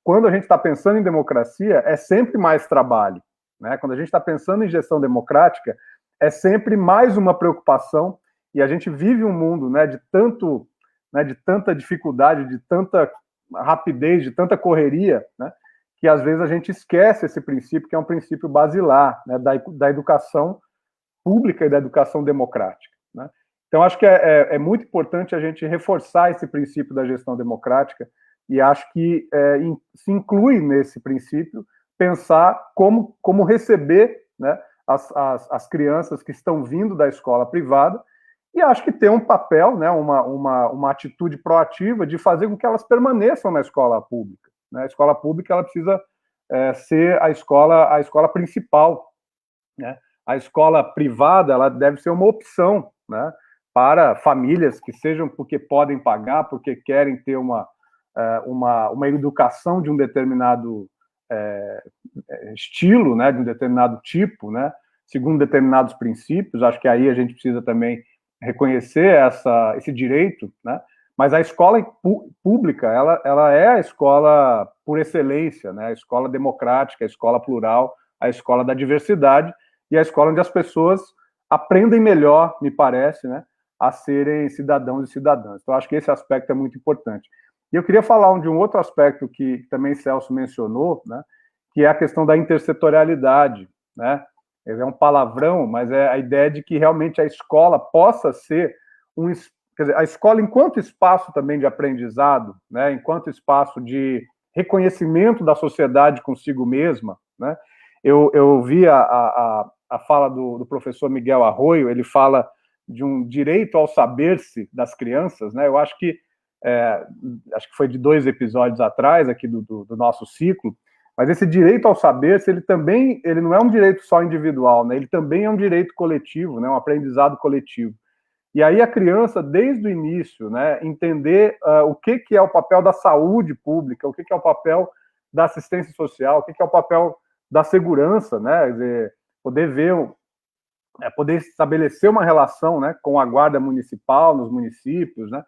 quando a gente está pensando em democracia, é sempre mais trabalho, né? Quando a gente está pensando em gestão democrática, é sempre mais uma preocupação, e a gente vive um mundo, né, de tanta dificuldade, de tanta rapidez, de tanta correria, né, que às vezes a gente esquece esse princípio, que é um princípio basilar, né, da educação pública e da educação democrática, né? Então, acho que é muito importante a gente reforçar esse princípio da gestão democrática, e acho que se inclui nesse princípio pensar como receber, né, as crianças que estão vindo da escola privada, e acho que ter um papel, né, uma atitude proativa de fazer com que elas permaneçam na escola pública, né? A escola pública ela precisa ser a escola principal, né? A escola privada ela deve ser uma opção, né, para famílias que sejam porque podem pagar, porque querem ter uma educação de um determinado estilo, né, de um determinado tipo, né, segundo determinados princípios. Acho que aí a gente precisa também reconhecer esse direito, né, mas a escola pública, ela é a escola por excelência, né, a escola democrática, a escola plural, a escola da diversidade, e a escola onde as pessoas aprendem melhor, me parece, né, a serem cidadãos e cidadãs. Então, acho que esse aspecto é muito importante. E eu queria falar de um outro aspecto que também Celso mencionou, né, que é a questão da intersetorialidade, né? É um palavrão, mas é a ideia de que realmente a escola possa ser quer dizer, a escola enquanto espaço também de aprendizado, né, enquanto espaço de reconhecimento da sociedade consigo mesma, né? Eu vi a fala do professor Miguel Arroio, ele fala de um direito ao saber-se das crianças, né? Eu acho que foi de 2 episódios atrás aqui do nosso ciclo, mas esse direito ao saber-se, ele não é um direito só individual, né? Ele também é um direito coletivo, né? Um aprendizado coletivo. E aí a criança, desde o início, né, entender o que é o papel da saúde pública, o que é o papel da assistência social, o que é o papel da segurança, né, quer dizer, poder ver, poder estabelecer uma relação, né, com a guarda municipal nos municípios, né,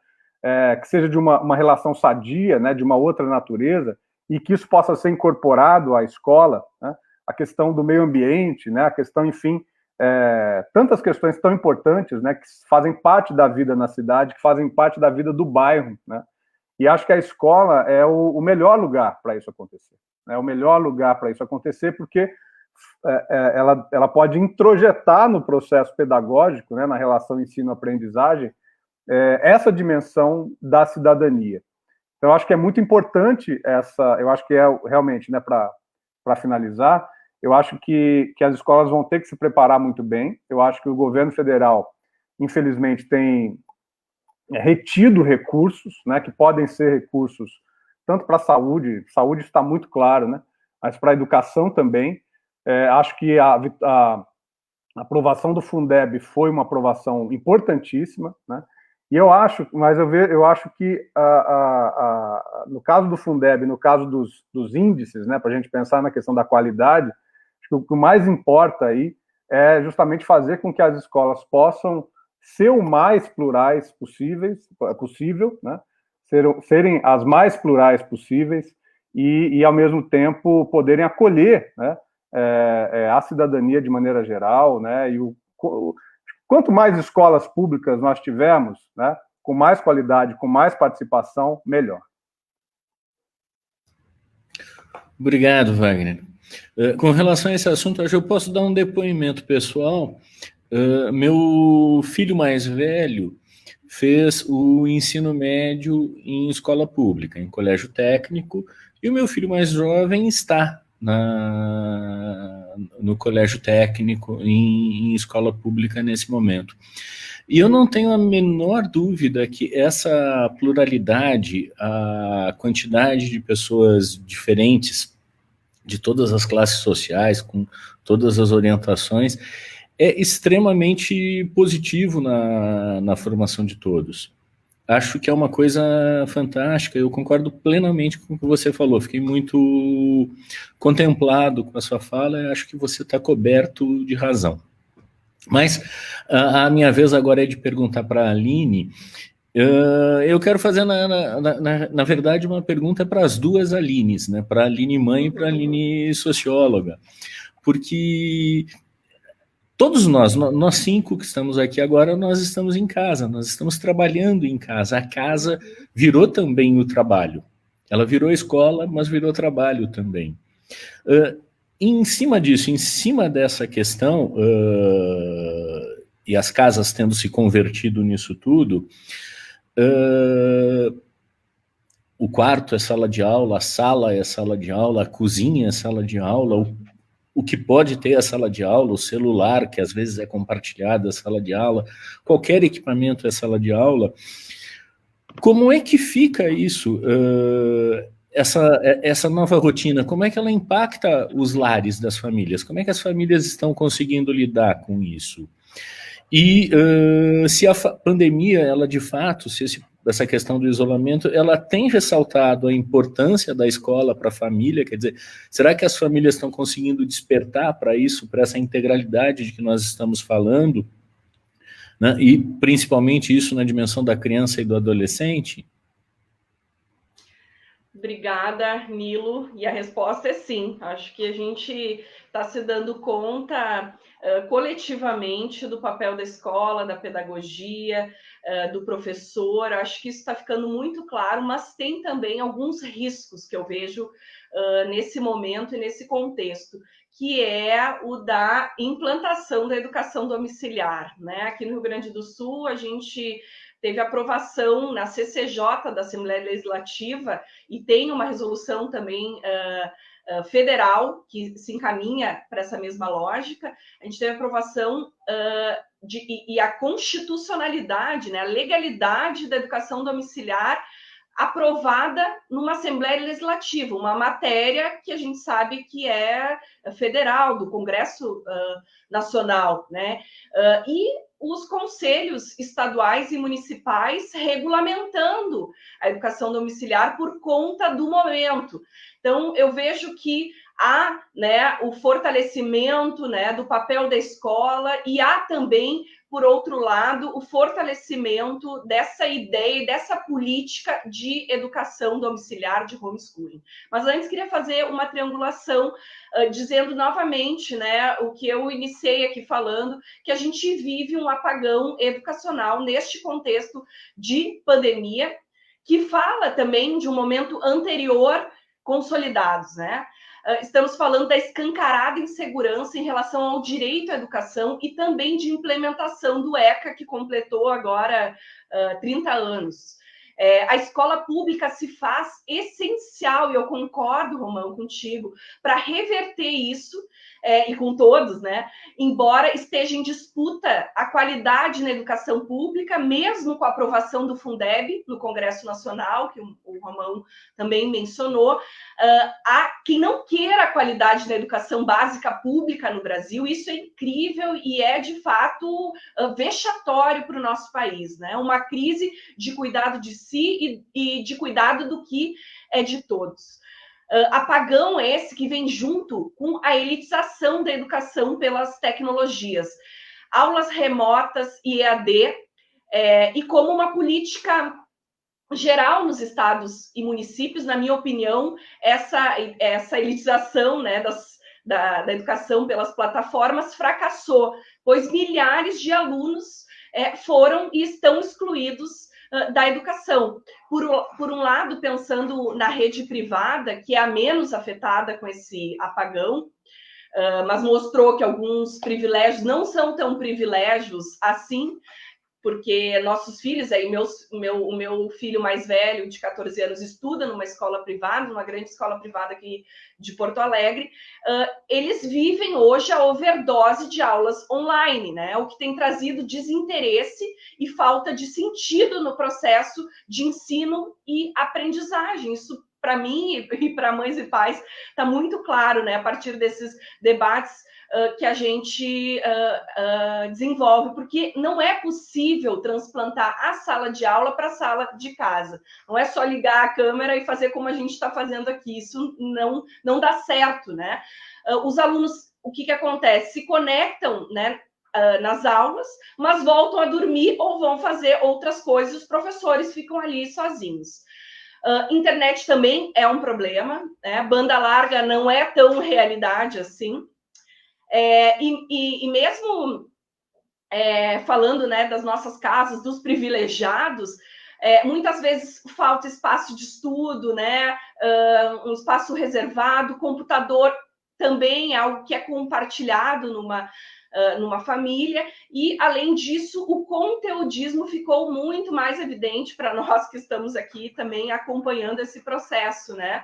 que seja de uma relação sadia, né, de uma outra natureza, e que isso possa ser incorporado à escola, né, a questão do meio ambiente, né, a questão, enfim, tantas questões tão importantes, né, que fazem parte da vida na cidade, que fazem parte da vida do bairro, né, e acho que a escola é o melhor lugar para isso acontecer, né, o melhor lugar para isso acontecer, porque ela pode introjetar no processo pedagógico, né, na relação ensino-aprendizagem, essa dimensão da cidadania. Então, eu acho que é muito importante eu acho que realmente, né, para finalizar, eu acho que as escolas vão ter que se preparar muito bem. Eu acho que o governo federal, infelizmente, tem retido recursos, né, que podem ser recursos tanto para a saúde está muito claro, né, mas para a educação também. Acho que a aprovação do Fundeb foi uma aprovação importantíssima, né, e eu acho que no caso do Fundeb, no caso dos índices, né, para a gente pensar na questão da qualidade, acho que o que mais importa aí é justamente fazer com que as escolas possam ser o mais plurais possível, né, serem as mais plurais possíveis e, ao mesmo tempo, poderem acolher, né, a cidadania de maneira geral, né, e quanto mais escolas públicas nós tivermos, né, com mais qualidade, com mais participação, melhor. Obrigado, Wagner. Com relação a esse assunto, acho que eu posso dar um depoimento pessoal. Meu filho mais velho fez o ensino médio em escola pública, em colégio técnico, e o meu filho mais jovem está no colégio técnico, em escola pública nesse momento. E eu não tenho a menor dúvida que essa pluralidade, a quantidade de pessoas diferentes, de todas as classes sociais, com todas as orientações, é extremamente positivo na formação de todos. Acho que é uma coisa fantástica, eu concordo plenamente com o que você falou, fiquei muito contemplado com a sua fala, e acho que você está coberto de razão. Mas a minha vez agora é de perguntar para a Aline. Eu quero fazer, na verdade, uma pergunta para as duas Alines, né? Para a Aline mãe e para a Aline socióloga, porque todos nós 5 que estamos aqui agora, nós estamos em casa, nós estamos trabalhando em casa. A casa virou também o trabalho. Ela virou escola, mas virou trabalho também. Em cima disso, em cima dessa questão, e as casas tendo se convertido nisso tudo, o quarto é sala de aula, a sala é sala de aula, a cozinha é sala de aula, o que pode ter a sala de aula, o celular, que às vezes é compartilhado, a sala de aula, qualquer equipamento é sala de aula. Como é que fica isso, essa nova rotina? Como é que ela impacta os lares das famílias? Como é que as famílias estão conseguindo lidar com isso? E se a pandemia, ela de fato, essa questão do isolamento, ela tem ressaltado a importância da escola para a família, quer dizer, será que as famílias estão conseguindo despertar para isso, para essa integralidade de que nós estamos falando, né? E principalmente isso na dimensão da criança e do adolescente? Obrigada, Nilo. E a resposta é sim. Acho que a gente está se dando conta coletivamente do papel da escola, da pedagogia, do professor. Acho que isso está ficando muito claro, mas tem também alguns riscos que eu vejo nesse momento e nesse contexto, que é o da implantação da educação domiciliar, né? Aqui no Rio Grande do Sul, a gente teve aprovação na CCJ da Assembleia Legislativa e tem uma resolução também federal que se encaminha para essa mesma lógica. A gente teve aprovação e a constitucionalidade, né, a legalidade da educação domiciliar aprovada numa Assembleia Legislativa, uma matéria que a gente sabe que é federal, do Congresso Nacional, né? E os conselhos estaduais e municipais regulamentando a educação domiciliar por conta do momento. Então, eu vejo que há, né, o fortalecimento, né, do papel da escola, e há também, por outro lado, o fortalecimento dessa ideia, dessa política de educação domiciliar, de homeschooling. Mas antes, queria fazer uma triangulação, dizendo novamente, né, o que eu iniciei aqui falando, que a gente vive um apagão educacional neste contexto de pandemia, que fala também de um momento anterior consolidados, né? Estamos falando da escancarada insegurança em relação ao direito à educação e também de implementação do ECA, que completou agora 30 anos. A escola pública se faz essencial, e eu concordo, Romão, contigo, para reverter isso, e com todos, né? Embora esteja em disputa a qualidade na educação pública, mesmo com a aprovação do Fundeb no Congresso Nacional, que o Romão também mencionou, há quem não queira a qualidade na educação básica pública no Brasil. Isso é incrível e é, de fato, vexatório para o nosso país, né? Uma crise de cuidado de si e de cuidado do que é de todos. Apagão esse que vem junto com a elitização da educação pelas tecnologias. Aulas remotas e EAD, e como uma política geral nos estados e municípios, na minha opinião, essa elitização, né, da educação pelas plataformas fracassou, pois milhares de alunos foram e estão excluídos da educação. Por um lado, pensando na rede privada, que é a menos afetada com esse apagão, mas mostrou que alguns privilégios não são tão privilégios assim, porque nossos filhos, aí o meu filho mais velho, de 14 anos, estuda numa escola privada, numa grande escola privada aqui de Porto Alegre, eles vivem hoje a overdose de aulas online, né? O que tem trazido desinteresse e falta de sentido no processo de ensino e aprendizagem. Isso, para mim e para mães e pais, está muito claro, né? A partir desses debates que a gente desenvolve, porque não é possível transplantar a sala de aula para a sala de casa. Não é só ligar a câmera e fazer como a gente está fazendo aqui. Isso não dá certo, né? Os alunos, o que acontece? Se conectam, né, nas aulas, mas voltam a dormir ou vão fazer outras coisas, os professores ficam ali sozinhos. Internet também é um problema, né? Banda larga não é tão realidade assim. E mesmo falando, né, das nossas casas, dos privilegiados, muitas vezes falta espaço de estudo, né, um espaço reservado, computador também é algo que é compartilhado numa família, e, além disso, o conteudismo ficou muito mais evidente para nós que estamos aqui também acompanhando esse processo, né?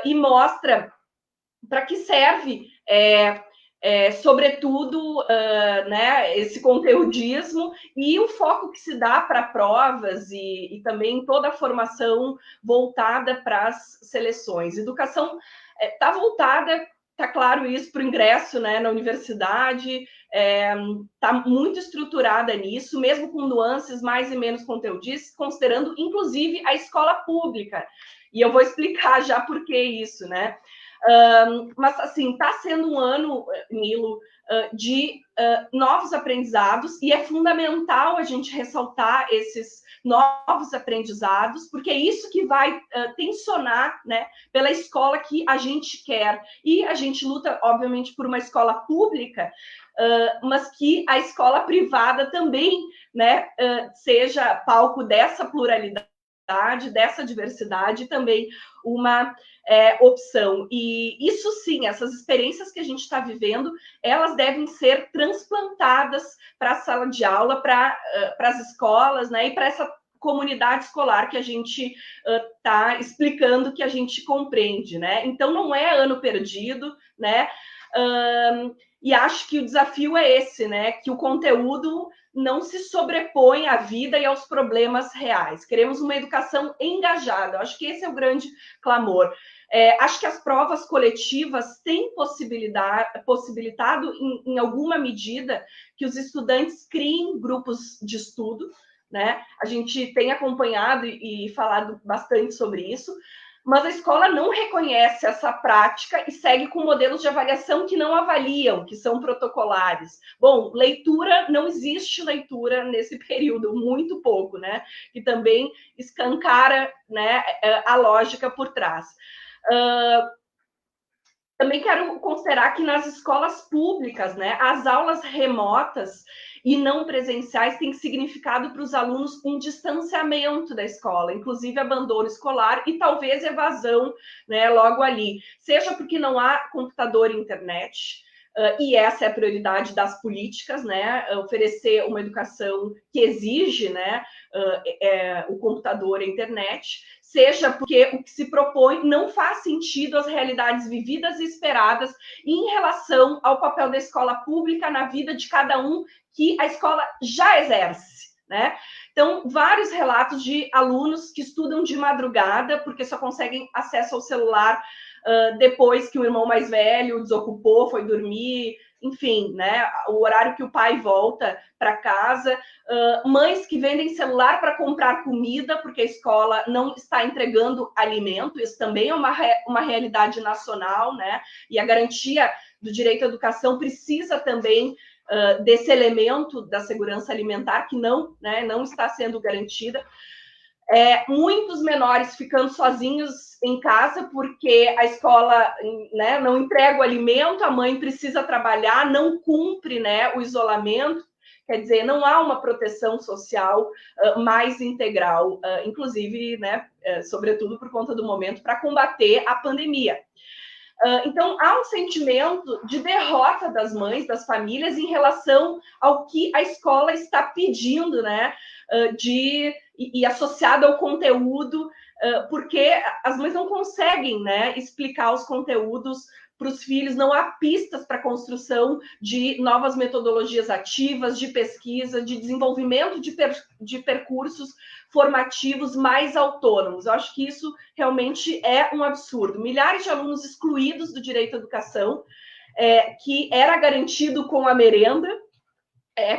E mostra para que serve sobretudo, né, esse conteudismo e o foco que se dá para provas e também toda a formação voltada para as seleções. Educação está voltada, está claro isso, para o ingresso, né, na universidade, está muito estruturada nisso, mesmo com nuances mais e menos conteudistas, considerando, inclusive, a escola pública. E eu vou explicar já por que isso, né? Mas, assim, está sendo um ano, Nilo, de novos aprendizados, e é fundamental a gente ressaltar esses novos aprendizados, porque é isso que vai tensionar, né, pela escola que a gente quer. E a gente luta, obviamente, por uma escola pública, mas que a escola privada também, né, seja palco dessa pluralidade, dessa diversidade, também uma opção. E isso sim, essas experiências que a gente está vivendo, elas devem ser transplantadas para a sala de aula, para as escolas, né, e para essa comunidade escolar que a gente está explicando, que a gente compreende, né? Então, não é ano perdido, né? e acho que o desafio é esse, né? Que o conteúdo não se sobrepõe à vida e aos problemas reais. Queremos uma educação engajada. Acho que esse é o grande clamor. Acho que as provas coletivas têm possibilitado, em alguma medida, que os estudantes criem grupos de estudo, né? A gente tem acompanhado e falado bastante sobre isso, mas a escola não reconhece essa prática e segue com modelos de avaliação que não avaliam, que são protocolares. Bom, leitura, não existe leitura nesse período, muito pouco, né? Que também escancara, né, a lógica por trás. Também quero considerar que nas escolas públicas, né, as aulas remotas e não presenciais têm significado para os alunos um distanciamento da escola, inclusive abandono escolar e talvez evasão, né, logo ali. Seja porque não há computador e internet, e essa é a prioridade das políticas, né, oferecer uma educação que exige, né, o computador e a internet, seja porque o que se propõe não faz sentido às realidades vividas e esperadas em relação ao papel da escola pública na vida de cada um que a escola já exerce, né? Então, vários relatos de alunos que estudam de madrugada porque só conseguem acesso ao celular depois que o irmão mais velho desocupou, foi dormir, enfim, né, o horário que o pai volta para casa, mães que vendem celular para comprar comida, porque a escola não está entregando alimento, isso também é uma realidade nacional, né, e a garantia do direito à educação precisa também desse elemento da segurança alimentar, que não, né, não está sendo garantida. Muitos menores ficando sozinhos em casa porque a escola, né, não entrega o alimento, a mãe precisa trabalhar, não cumpre, né, o isolamento, quer dizer, não há uma proteção social mais integral, inclusive, né, sobretudo por conta do momento, para combater a pandemia. Então, há um sentimento de derrota das mães, das famílias, em relação ao que a escola está pedindo, né, e associado ao conteúdo, porque as mães não conseguem, né, explicar os conteúdos para os filhos, não há pistas para a construção de novas metodologias ativas, de pesquisa, de desenvolvimento de percursos formativos mais autônomos. Eu acho que isso realmente é um absurdo. Milhares de alunos excluídos do direito à educação, que era garantido com a merenda,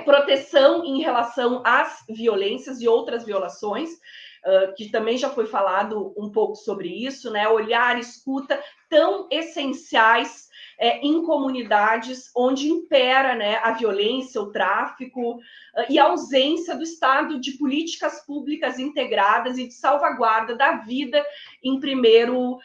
proteção em relação às violências e outras violações, que também já foi falado um pouco sobre isso, né? Olhar, escuta, tão essenciais em comunidades onde impera, né, a violência, o tráfico e a ausência do Estado de políticas públicas integradas e de salvaguarda da vida em primeiro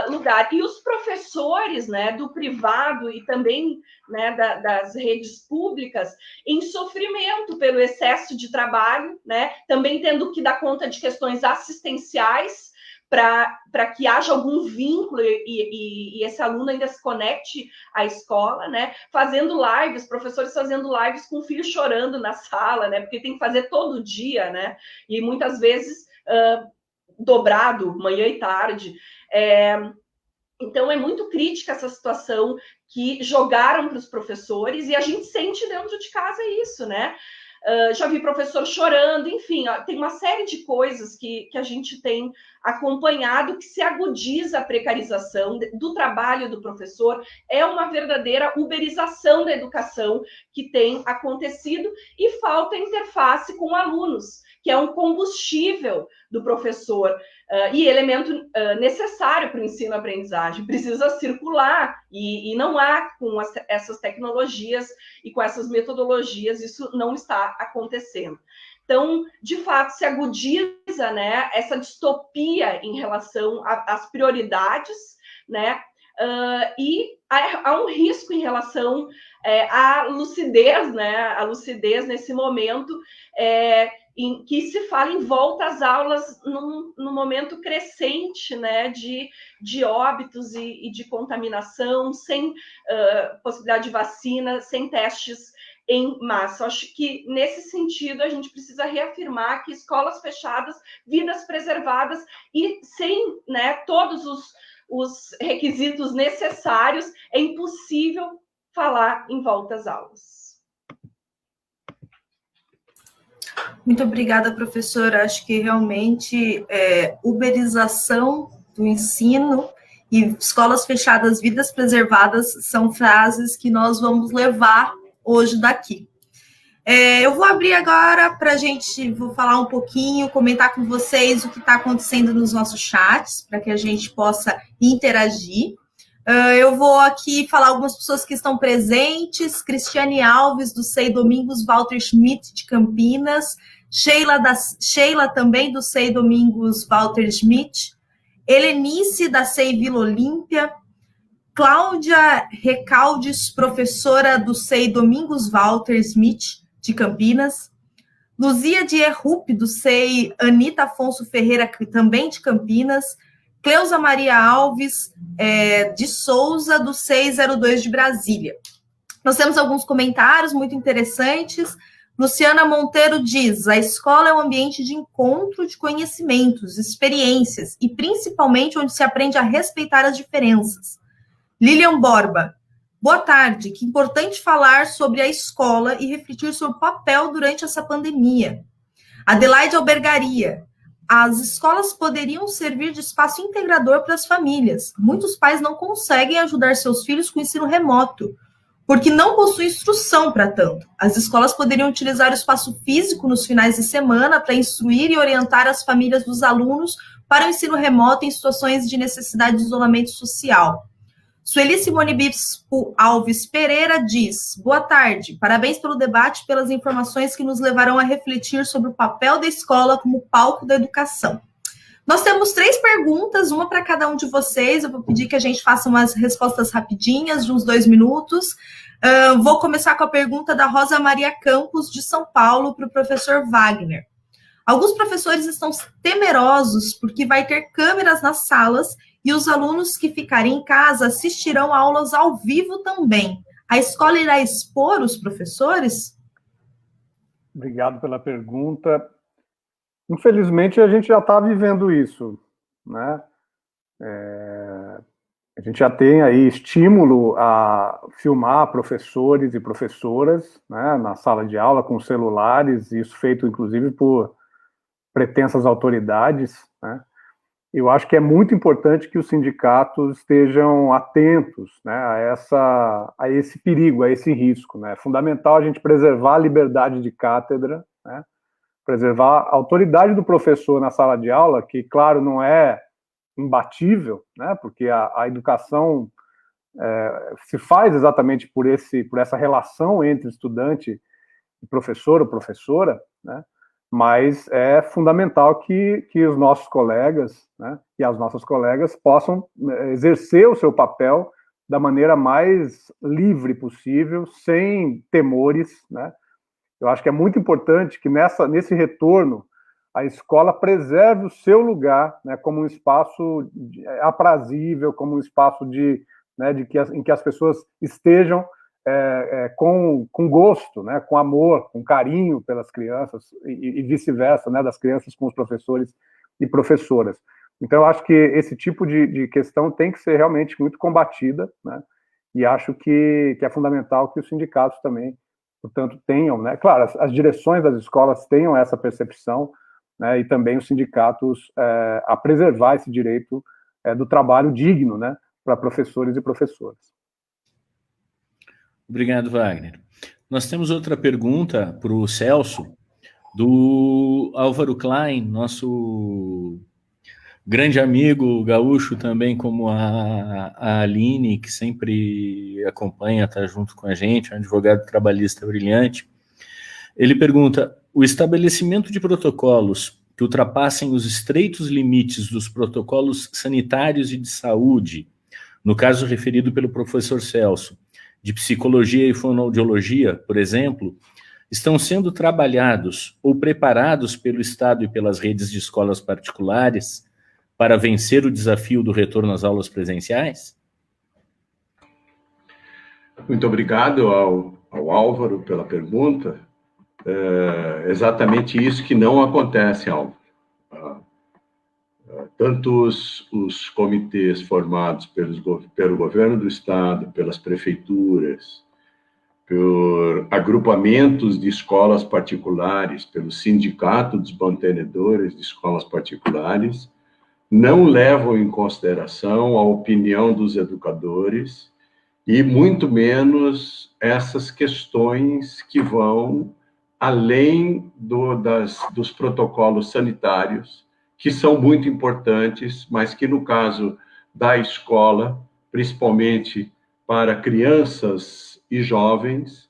lugar. E os professores, né, do privado e também, né, das redes públicas em sofrimento pelo excesso de trabalho, né, também tendo que dar conta de questões assistenciais para que haja algum vínculo e esse aluno ainda se conecte à escola, né? Fazendo lives, professores fazendo lives com o filho chorando na sala, né? Porque tem que fazer todo dia, né? E muitas vezes dobrado, manhã e tarde. Então, é muito crítica essa situação que jogaram para os professores e a gente sente dentro de casa isso, né? Já vi professor chorando, enfim, tem uma série de coisas que a gente tem acompanhado que se agudiza a precarização do trabalho do professor, é uma verdadeira uberização da educação que tem acontecido e falta interface com alunos, que é um combustível do professor e elemento necessário para o ensino-aprendizagem, precisa circular e não há com essas tecnologias e com essas metodologias, isso não está acontecendo. Então, de fato, se agudiza, né, essa distopia em relação às prioridades, né, e há um risco em relação à lucidez, né, a lucidez nesse momento em que se fala em volta às aulas num momento crescente, né, de óbitos e de contaminação, sem possibilidade de vacina, sem testes em massa. Eu acho que, nesse sentido, a gente precisa reafirmar que escolas fechadas, vidas preservadas e sem, né, todos os requisitos necessários, é impossível falar em volta às aulas. Muito obrigada, professora. Acho que realmente uberização do ensino e escolas fechadas, vidas preservadas, são frases que nós vamos levar hoje daqui. Eu vou abrir agora para a gente, vou falar um pouquinho, comentar com vocês o que está acontecendo nos nossos chats, para que a gente possa interagir. Eu vou aqui falar algumas pessoas que estão presentes: Cristiane Alves, do SEI Domingos Walter Schmidt, de Campinas, Sheila também, do SEI Domingos Walter Schmidt, Helenice, da SEI Vila Olímpia, Cláudia Recaldes, professora do SEI Domingos Walter Schmidt, de Campinas, Luzia de Errup, do SEI Anita Afonso Ferreira, também de Campinas, Cleusa Maria Alves de Souza, do SEI 02 de Brasília. Nós temos alguns comentários muito interessantes. Luciana Monteiro diz: a escola é um ambiente de encontro de conhecimentos, experiências, e principalmente onde se aprende a respeitar as diferenças. Lilian Borba: boa tarde, que importante falar sobre a escola e refletir sobre o papel durante essa pandemia. Adelaide Albergaria: as escolas poderiam servir de espaço integrador para as famílias. Muitos pais não conseguem ajudar seus filhos com o ensino remoto, porque não possuem instrução para tanto. As escolas poderiam utilizar o espaço físico nos finais de semana para instruir e orientar as famílias dos alunos para o ensino remoto em situações de necessidade de isolamento social. Sueli Simone Bispo Alves Pereira diz: boa tarde, parabéns pelo debate e pelas informações que nos levarão a refletir sobre o papel da escola como palco da educação. Nós temos 3 perguntas, uma para cada um de vocês. Eu vou pedir que a gente faça umas respostas rapidinhas, de uns 2 minutos. Vou começar com a pergunta da Rosa Maria Campos, de São Paulo, para o professor Wagner. Alguns professores estão temerosos porque vai ter câmeras nas salas e os alunos que ficarem em casa assistirão aulas ao vivo também. A escola irá expor os professores? Obrigado pela pergunta. Infelizmente, a gente já está vivendo isso, né? A gente já tem aí estímulo a filmar professores e professoras, né, na sala de aula com celulares, isso feito, inclusive, por pretensas autoridades, né? Eu acho que é muito importante que os sindicatos estejam atentos, né, a esse perigo, a esse risco, né? É fundamental a gente preservar a liberdade de cátedra, né? Preservar a autoridade do professor na sala de aula, que, claro, não é imbatível, né? Porque a educação se faz exatamente por essa relação entre estudante e professor ou professora, né? Mas é fundamental que os nossos colegas, né, e as nossas colegas possam exercer o seu papel da maneira mais livre possível, sem temores, né? Eu acho que é muito importante que nesse retorno a escola preserve o seu lugar, né, como um espaço aprazível, como um espaço em que as pessoas estejam com gosto, né, com amor, com carinho pelas crianças e vice-versa, né, das crianças com os professores e professoras. Então, eu acho que esse tipo de questão tem que ser realmente muito combatida, né, e acho que é fundamental que os sindicatos também, portanto, tenham, né, claro, as direções das escolas tenham essa percepção, né, e também os sindicatos a preservar esse direito do trabalho digno, né, para professores e professoras. Obrigado, Wagner. Nós temos outra pergunta para o Celso, do Álvaro Klein, nosso grande amigo gaúcho também, como a Aline, que sempre acompanha, está junto com a gente, é um advogado trabalhista brilhante. Ele pergunta: o estabelecimento de protocolos que ultrapassem os estreitos limites dos protocolos sanitários e de saúde, no caso referido pelo professor Celso, de psicologia e fonoaudiologia, por exemplo, estão sendo trabalhados ou preparados pelo Estado e pelas redes de escolas particulares para vencer o desafio do retorno às aulas presenciais? Muito obrigado ao Álvaro pela pergunta. É exatamente isso que não acontece, Álvaro. tanto os comitês formados pelo governo do estado, pelas prefeituras, por agrupamentos de escolas particulares, pelo sindicato dos mantenedores de escolas particulares, não levam em consideração a opinião dos educadores e muito menos essas questões que vão além dos protocolos sanitários, que são muito importantes, mas que no caso da escola, principalmente para crianças e jovens,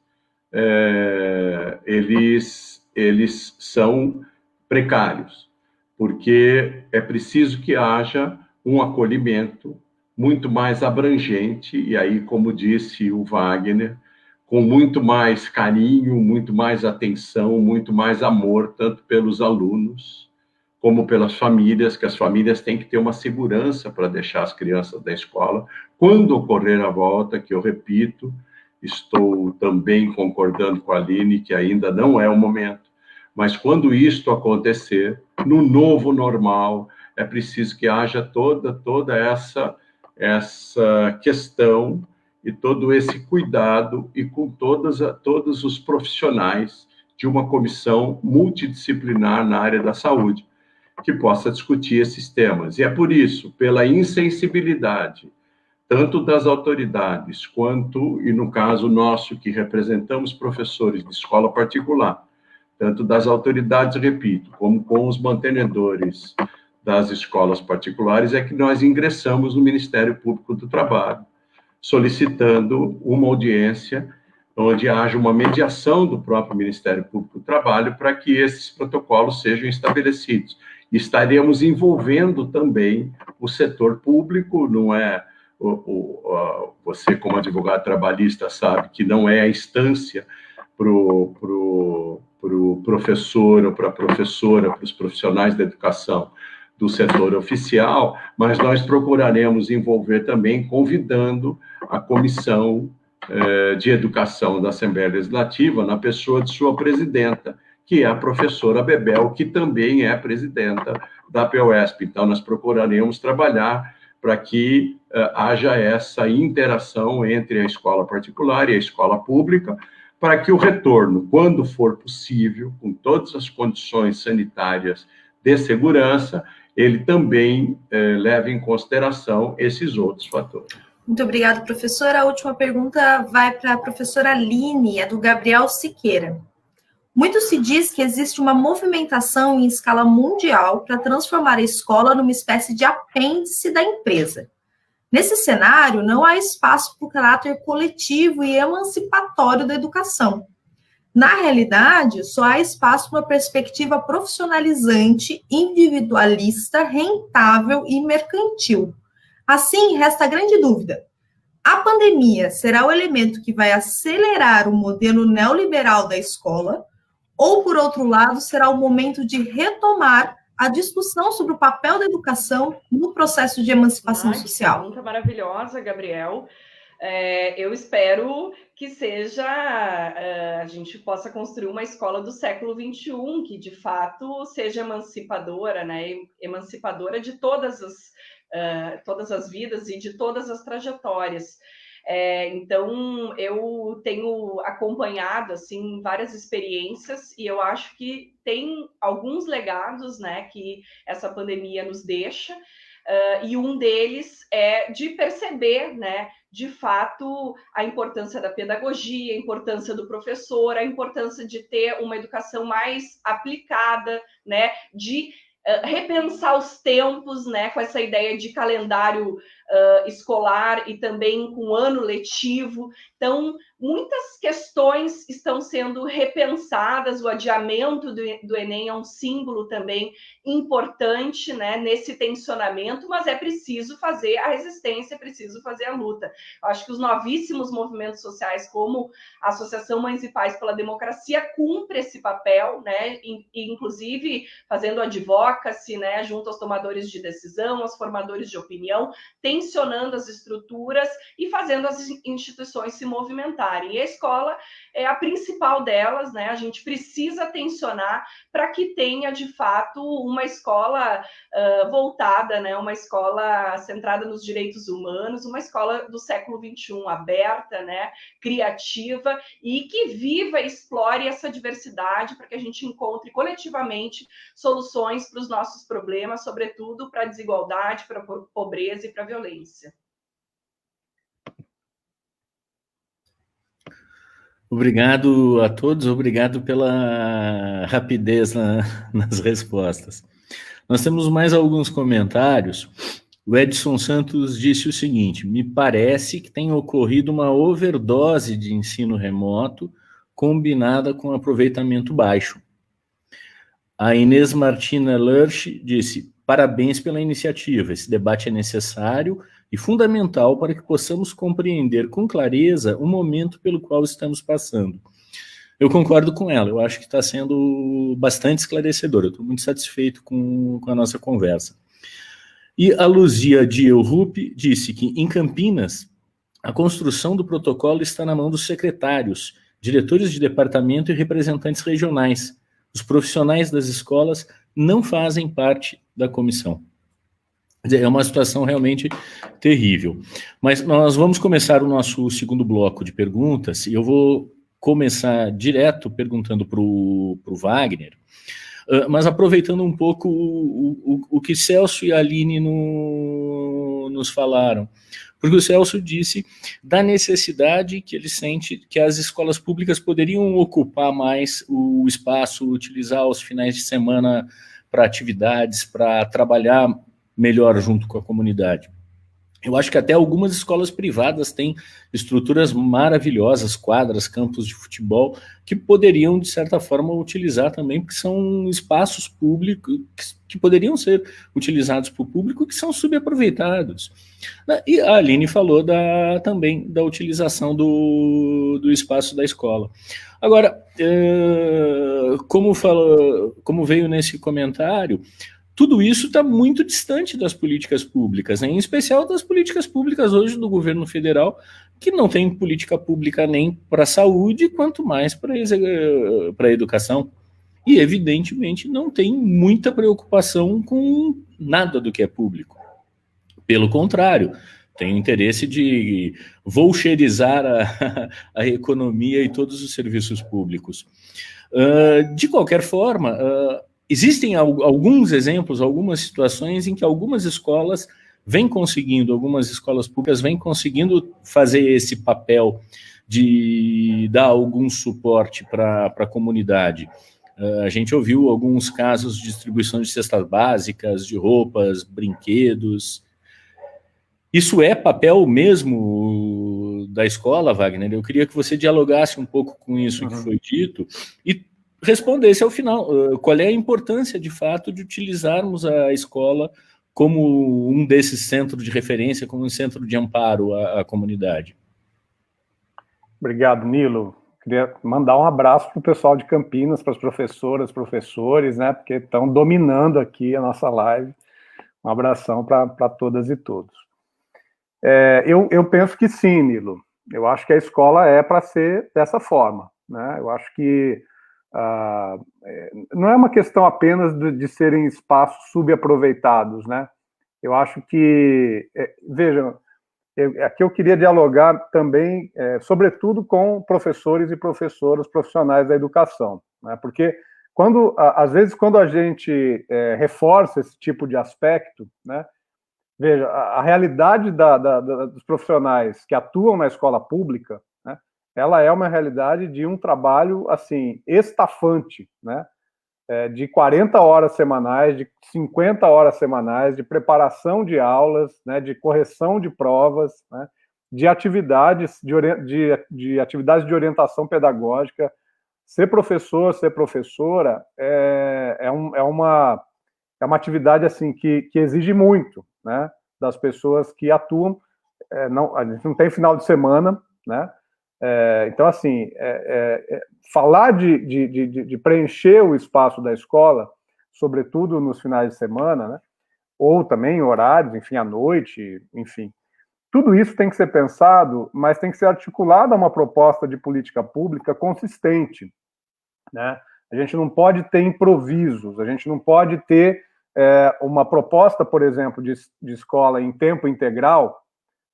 eles são precários, porque é preciso que haja um acolhimento muito mais abrangente, e aí, como disse o Wagner, com muito mais carinho, muito mais atenção, muito mais amor, tanto pelos alunos como pelas famílias, que as famílias têm que ter uma segurança para deixar as crianças da escola, quando ocorrer a volta, que eu repito, estou também concordando com a Aline, que ainda não é o momento, mas quando isto acontecer, no novo normal, é preciso que haja toda essa questão e todo esse cuidado e com todos os profissionais de uma comissão multidisciplinar na área da saúde, que possa discutir esses temas. E é por isso, pela insensibilidade, tanto das autoridades, quanto, e no caso nosso, que representamos professores de escola particular, tanto das autoridades, repito, como com os mantenedores das escolas particulares, é que nós ingressamos no Ministério Público do Trabalho, solicitando uma audiência onde haja uma mediação do próprio Ministério Público do Trabalho para que esses protocolos sejam estabelecidos. Estaremos envolvendo também o setor público, não é... Você, como advogado trabalhista, sabe que não é a instância para o professor ou para a professora, para os profissionais da educação do setor oficial, mas nós procuraremos envolver também, convidando a Comissão de Educação da Assembleia Legislativa, na pessoa de sua presidenta, que é a professora Bebel, que também é presidenta da POESP. Então, nós procuraremos trabalhar para que haja essa interação entre a escola particular e a escola pública, para que o retorno, quando for possível, com todas as condições sanitárias de segurança, ele também leva em consideração esses outros fatores. Muito obrigada, professora. A última pergunta vai para a professora Aline, é do Gabriel Siqueira. Muito se diz que existe uma movimentação em escala mundial para transformar a escola numa espécie de apêndice da empresa. Nesse cenário, não há espaço para o caráter coletivo e emancipatório da educação. Na realidade, só há espaço para uma perspectiva profissionalizante, individualista, rentável e mercantil. Assim, resta a grande dúvida: a pandemia será o elemento que vai acelerar o modelo neoliberal da escola, ou, por outro lado, será o momento de retomar a discussão sobre o papel da educação no processo de emancipação social? Pergunta maravilhosa, Gabriel. Eu espero que a gente possa construir uma escola do século XXI, que de fato seja emancipadora, né? Emancipadora de todas as vidas e de todas as trajetórias. Então, eu tenho acompanhado assim, várias experiências e eu acho que tem alguns legados, né, que essa pandemia nos deixa, e um deles é de perceber, né, de fato, a importância da pedagogia, a importância do professor, a importância de ter uma educação mais aplicada, né, de repensar os tempos, né, com essa ideia de calendário escolar e também com ano letivo. Então, muitas questões estão sendo repensadas, o adiamento do Enem é um símbolo também importante, né, nesse tensionamento, mas é preciso fazer a resistência, é preciso fazer a luta. Eu acho que os novíssimos movimentos sociais, como a Associação Mães e Pais pela Democracia, cumpre esse papel, né, inclusive fazendo advocacy, né, junto aos tomadores de decisão, aos formadores de opinião, tem tensionando as estruturas e fazendo as instituições se movimentarem. E a escola é a principal delas, né? A gente precisa tensionar para que tenha, de fato, uma escola voltada, né? Uma escola centrada nos direitos humanos, uma escola do século XXI, aberta, né? Criativa e que viva e explore essa diversidade para que a gente encontre coletivamente soluções para os nossos problemas, sobretudo para a desigualdade, para a pobreza e para a violência. Obrigado a todos, obrigado pela rapidez nas respostas. Nós temos mais alguns comentários. O Edson Santos disse o seguinte: me parece que tem ocorrido uma overdose de ensino remoto combinada com aproveitamento baixo. A Inês Martina Lurch disse: parabéns pela iniciativa, esse debate é necessário e fundamental para que possamos compreender com clareza o momento pelo qual estamos passando. Eu concordo com ela, eu acho que está sendo bastante esclarecedor, eu estou muito satisfeito com a nossa conversa. E a Luzia Dielrup disse que, em Campinas, a construção do protocolo está na mão dos secretários, diretores de departamento e representantes regionais. Os profissionais das escolas não fazem parte da comissão. É uma situação realmente terrível. Mas nós vamos começar o nosso segundo bloco de perguntas, e eu vou começar direto perguntando para o Wagner, mas aproveitando um pouco o que Celso e a Aline nos falaram. Porque o Celso disse da necessidade que ele sente que as escolas públicas poderiam ocupar mais o espaço, utilizar os finais de semana para atividades, para trabalhar melhor junto com a comunidade. Eu acho que até algumas escolas privadas têm estruturas maravilhosas, quadras, campos de futebol, que poderiam, de certa forma, utilizar também, porque são espaços públicos que poderiam ser utilizados por público, que são subaproveitados. E a Aline falou também da utilização do espaço da escola. Agora, como veio nesse comentário, tudo isso está muito distante das políticas públicas, né? Em especial das políticas públicas hoje do governo federal, que não tem política pública nem para a saúde, quanto mais para a educação. E, evidentemente, não tem muita preocupação com nada do que é público. Pelo contrário, tem o interesse de voucherizar a economia e todos os serviços públicos. De qualquer forma, existem alguns exemplos, algumas situações em que algumas escolas algumas escolas públicas vêm conseguindo fazer esse papel de dar algum suporte para a comunidade. A gente ouviu alguns casos de distribuição de cestas básicas, de roupas, brinquedos. Isso é papel mesmo da escola, Wagner? Eu queria que você dialogasse um pouco com isso que foi dito e respondesse ao final qual é a importância, de fato, de utilizarmos a escola como um desses centros de referência, como um centro de amparo à comunidade. Obrigado, Nilo. Queria mandar um abraço para o pessoal de Campinas, para as professoras, professores, né, porque estão dominando aqui a nossa live. Um abração para todas e todos. Eu penso que sim, Nilo. Eu acho que a escola é para ser dessa forma, né? Eu acho que não é uma questão apenas de serem espaços subaproveitados, né? Eu acho que, vejam, aqui eu queria dialogar também, sobretudo com professores e professoras profissionais da educação, né? Porque às vezes quando a gente reforça esse tipo de aspecto, né? Veja, a realidade dos profissionais que atuam na escola pública, né? Ela é uma realidade de um trabalho, assim, estafante, né? De 40 horas semanais, de 50 horas semanais, de preparação de aulas, né? De correção de provas, né? De atividades de atividades de orientação pedagógica. Ser professor, ser professora é uma atividade, assim, que exige muito, né? Das pessoas que atuam. A gente não tem final de semana, né? Então, assim, falar de preencher o espaço da escola, sobretudo nos finais de semana, né, ou também horários, enfim, à noite, enfim. Tudo isso tem que ser pensado, mas tem que ser articulado a uma proposta de política pública consistente, né? A gente não pode ter improvisos, a gente não pode ter uma proposta, por exemplo, de escola em tempo integral,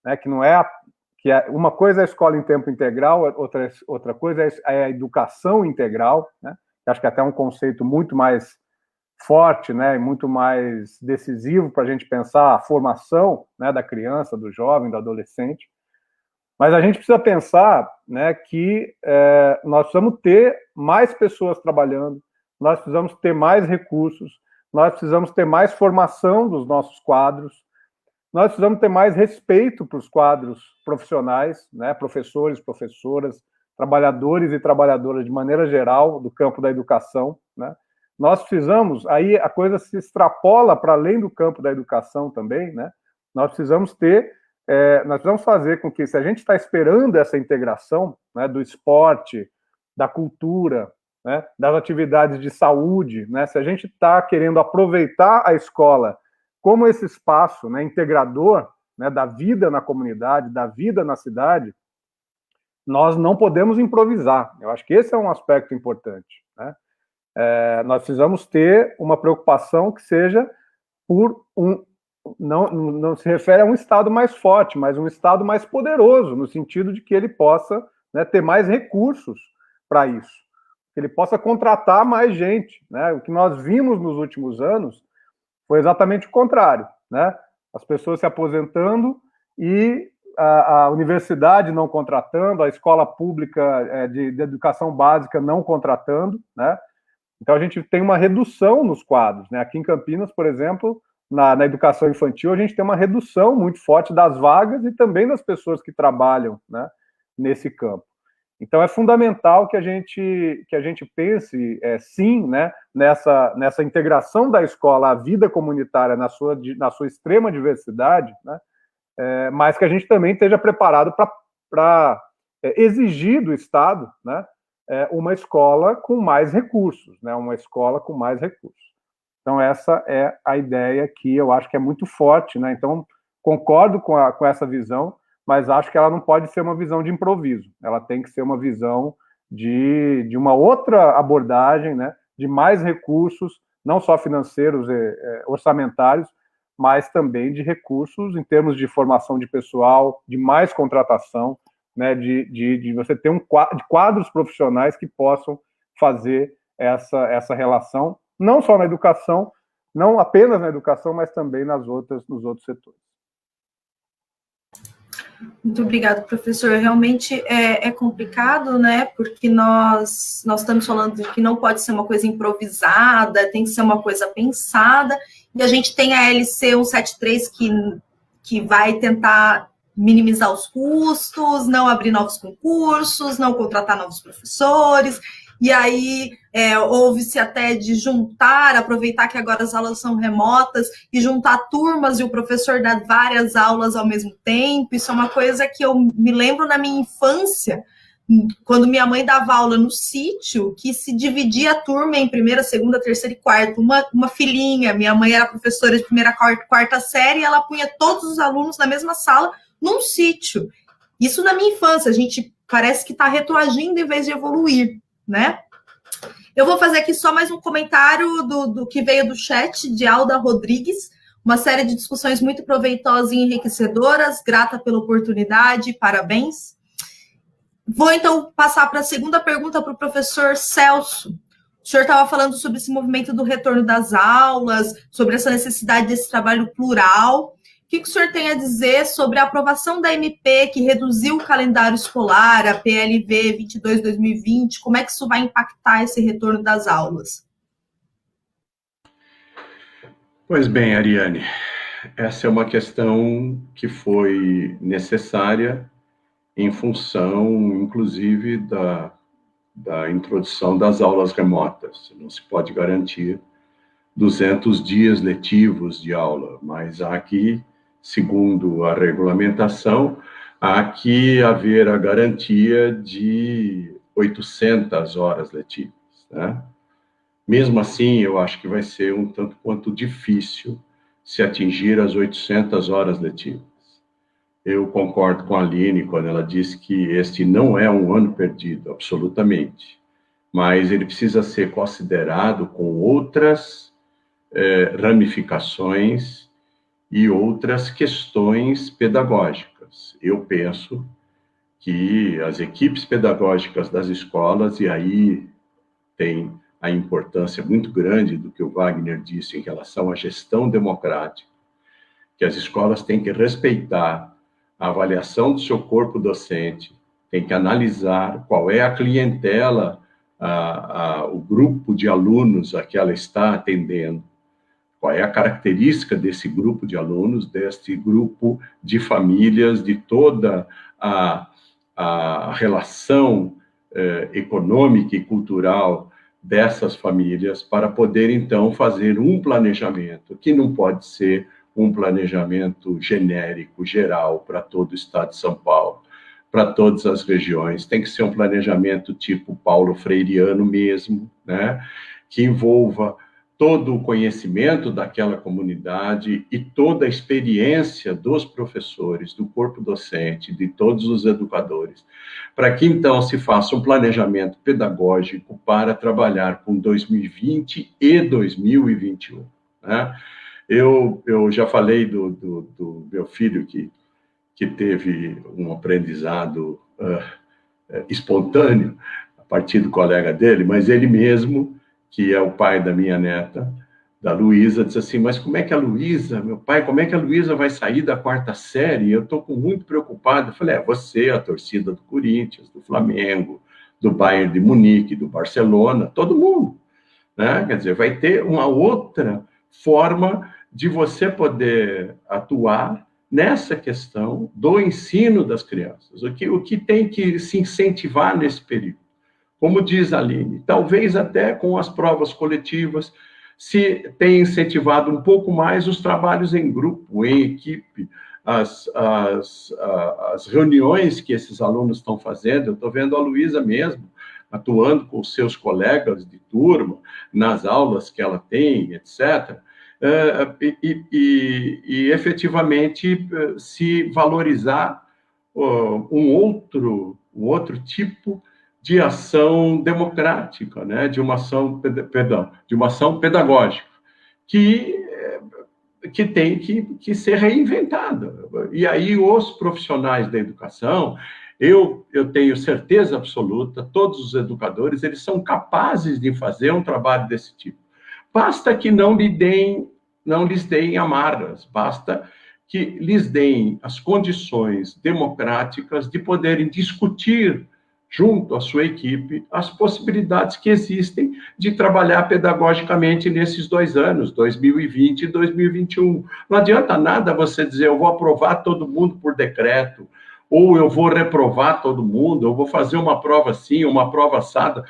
né, que não é, uma coisa é a escola em tempo integral, outra coisa é a educação integral, né? Acho que até é um conceito muito mais forte, né, e muito mais decisivo para a gente pensar a formação, né, da criança, do jovem, do adolescente. Mas a gente precisa pensar, né, que nós precisamos ter mais pessoas trabalhando, nós precisamos ter mais recursos, nós precisamos ter mais formação dos nossos quadros, nós precisamos ter mais respeito para os quadros profissionais, né, professores, professoras, trabalhadores e trabalhadoras de maneira geral do campo da educação, né? Nós precisamos, aí a coisa se extrapola para além do campo da educação também, né? Nós precisamos fazer com que, se a gente está esperando essa integração, né, do esporte, da cultura, né, das atividades de saúde, né, se a gente está querendo aproveitar a escola como esse espaço, né, integrador, né, da vida na comunidade, da vida na cidade, nós não podemos improvisar. Eu acho que esse é um aspecto importante, né? Nós precisamos ter uma preocupação que seja por não se refere a um Estado mais forte, mas um Estado mais poderoso, no sentido de que ele possa, né, ter mais recursos para isso, que ele possa contratar mais gente, né? O que nós vimos nos últimos anos foi exatamente o contrário, né? As pessoas se aposentando e a universidade não contratando, a escola pública de educação básica não contratando, né? Então, a gente tem uma redução nos quadros, né? Aqui em Campinas, por exemplo, na educação infantil, a gente tem uma redução muito forte das vagas e também das pessoas que trabalham, né, nesse campo. Então, é fundamental que a gente pense, sim, né, nessa integração da escola à vida comunitária na sua extrema diversidade, né, mas que a gente também esteja preparado para exigir do Estado, né, uma escola com mais recursos, né? Uma escola com mais recursos. Então, essa é a ideia que eu acho que é muito forte, né? Então, concordo com essa visão, mas acho que ela não pode ser uma visão de improviso. Ela tem que ser uma visão de uma outra abordagem, né? De mais recursos, não só financeiros e orçamentários, mas também de recursos em termos de formação de pessoal, de mais contratação, né, de você ter quadros profissionais que possam fazer essa relação, não só na educação, não apenas na educação, mas também nos outros setores. Muito obrigado, professor. Realmente é complicado, né? Porque nós estamos falando de que não pode ser uma coisa improvisada, tem que ser uma coisa pensada, e a gente tem a LC 173 que vai tentar minimizar os custos, não abrir novos concursos, não contratar novos professores, e aí houve-se até de aproveitar que agora as aulas são remotas, e juntar turmas e o professor dar várias aulas ao mesmo tempo. Isso é uma coisa que eu me lembro na minha infância, quando minha mãe dava aula no sítio, que se dividia a turma em primeira, segunda, terceira e quarta, uma filinha. Minha mãe era professora de primeira, quarta série, e ela punha todos os alunos na mesma sala, num sítio. Isso na minha infância, a gente parece que está retroagindo em vez de evoluir, né? Eu vou fazer aqui só mais um comentário do que veio do chat, de Alda Rodrigues, uma série de discussões muito proveitosas e enriquecedoras, grata pela oportunidade, parabéns. Vou, então, passar para a segunda pergunta para o professor Celso. O senhor estava falando sobre esse movimento do retorno das aulas, sobre essa necessidade desse trabalho plural. O que o senhor tem a dizer sobre a aprovação da MP que reduziu o calendário escolar, a PLV 22/2020? Como é que isso vai impactar esse retorno das aulas? Pois bem, Ariane, essa é uma questão que foi necessária em função, inclusive, da introdução das aulas remotas. Não se pode garantir 200 dias letivos de aula, mas há que, segundo a regulamentação, há que haver a garantia de 800 horas letivas, né? Mesmo assim, eu acho que vai ser um tanto quanto difícil se atingir as 800 horas letivas. Eu concordo com a Aline quando ela diz que este não é um ano perdido, absolutamente. Mas ele precisa ser considerado com outras ramificações e outras questões pedagógicas. Eu penso que as equipes pedagógicas das escolas, e aí tem a importância muito grande do que o Wagner disse em relação à gestão democrática, que as escolas têm que respeitar a avaliação do seu corpo docente, tem que analisar qual é a clientela, o grupo de alunos a que ela está atendendo, qual é a característica desse grupo de alunos, deste grupo de famílias, de toda a relação econômica e cultural dessas famílias, para poder, então, fazer um planejamento, que não pode ser um planejamento genérico, geral, para todo o estado de São Paulo, para todas as regiões. Tem que ser um planejamento tipo Paulo Freireano mesmo, né? Que envolva todo o conhecimento daquela comunidade e toda a experiência dos professores, do corpo docente, de todos os educadores, para que, então, se faça um planejamento pedagógico para trabalhar com 2020 e 2021, né? Eu já falei do meu filho que teve um aprendizado espontâneo a partir do colega dele, mas ele mesmo, que é o pai da minha neta, da Luísa, disse assim, mas como é que a Luísa, meu pai, como é que a Luísa vai sair da 4ª série? Eu estou muito preocupado. Eu falei, você, a torcida do Corinthians, do Flamengo, do Bayern de Munique, do Barcelona, todo mundo, né? Quer dizer, vai ter uma outra forma de você poder atuar nessa questão do ensino das crianças, o que tem que se incentivar nesse período. Como diz a Aline, talvez até com as provas coletivas, se tem incentivado um pouco mais os trabalhos em grupo, em equipe, as reuniões que esses alunos estão fazendo. Eu estou vendo a Luísa mesmo, atuando com os seus colegas de turma, nas aulas que ela tem, etc., e efetivamente se valorizar um outro tipo de ação democrática, né? de uma ação pedagógica, que tem que ser reinventada. E aí os profissionais da educação, eu tenho certeza absoluta, todos os educadores, eles são capazes de fazer um trabalho desse tipo. Basta que não lhes deem amarras, basta que lhes deem as condições democráticas de poderem discutir junto à sua equipe as possibilidades que existem de trabalhar pedagogicamente nesses 2 anos, 2020 e 2021. Não adianta nada você dizer, eu vou aprovar todo mundo por decreto, ou eu vou reprovar todo mundo, eu vou fazer uma prova assim, uma prova assada.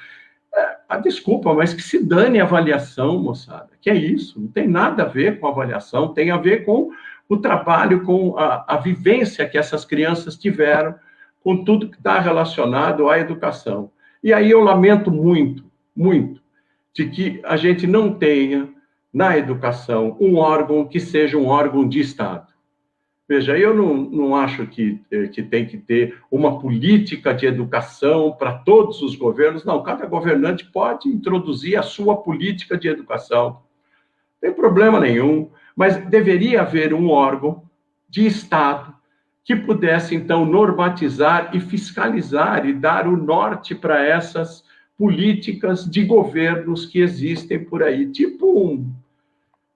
Desculpa, mas que se dane a avaliação, moçada. Que é isso? Não tem nada a ver com a avaliação, tem a ver com o trabalho, com a vivência que essas crianças tiveram, com tudo que está relacionado à educação. E aí eu lamento muito, muito, de que a gente não tenha, na educação, um órgão que seja um órgão de Estado. Veja, eu não acho que tem que ter uma política de educação para todos os governos. Não, cada governante pode introduzir a sua política de educação. Não tem problema nenhum, mas deveria haver um órgão de Estado que pudesse, então, normatizar e fiscalizar e dar o norte para essas políticas de governos que existem por aí. Tipo,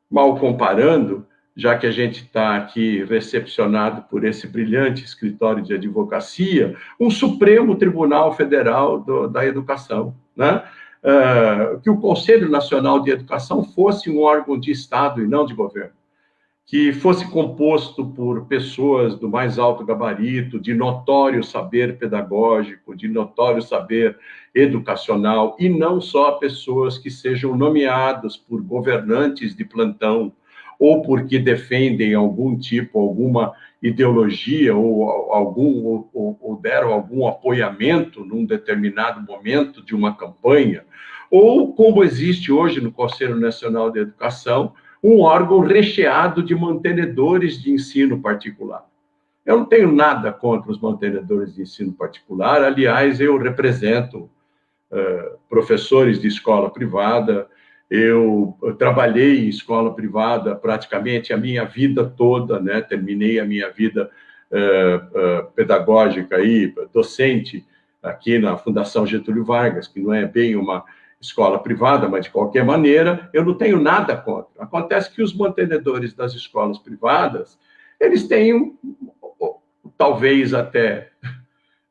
mal comparando, já que a gente está aqui recepcionado por esse brilhante escritório de advocacia, um Supremo Tribunal Federal da Educação, né? Que o Conselho Nacional de Educação fosse um órgão de Estado e não de governo, que fosse composto por pessoas do mais alto gabarito, de notório saber pedagógico, de notório saber educacional, e não só pessoas que sejam nomeadas por governantes de plantão, ou porque defendem algum tipo, alguma ideologia, ou deram algum apoiamento num determinado momento de uma campanha, ou como existe hoje no Conselho Nacional de Educação, um órgão recheado de mantenedores de ensino particular. Eu não tenho nada contra os mantenedores de ensino particular, aliás, eu represento professores de escola privada, eu trabalhei em escola privada praticamente a minha vida toda, né? Terminei a minha vida pedagógica aí, docente, aqui na Fundação Getúlio Vargas, que não é bem uma escola privada, mas de qualquer maneira, eu não tenho nada contra. Acontece que os mantenedores das escolas privadas, eles têm, talvez até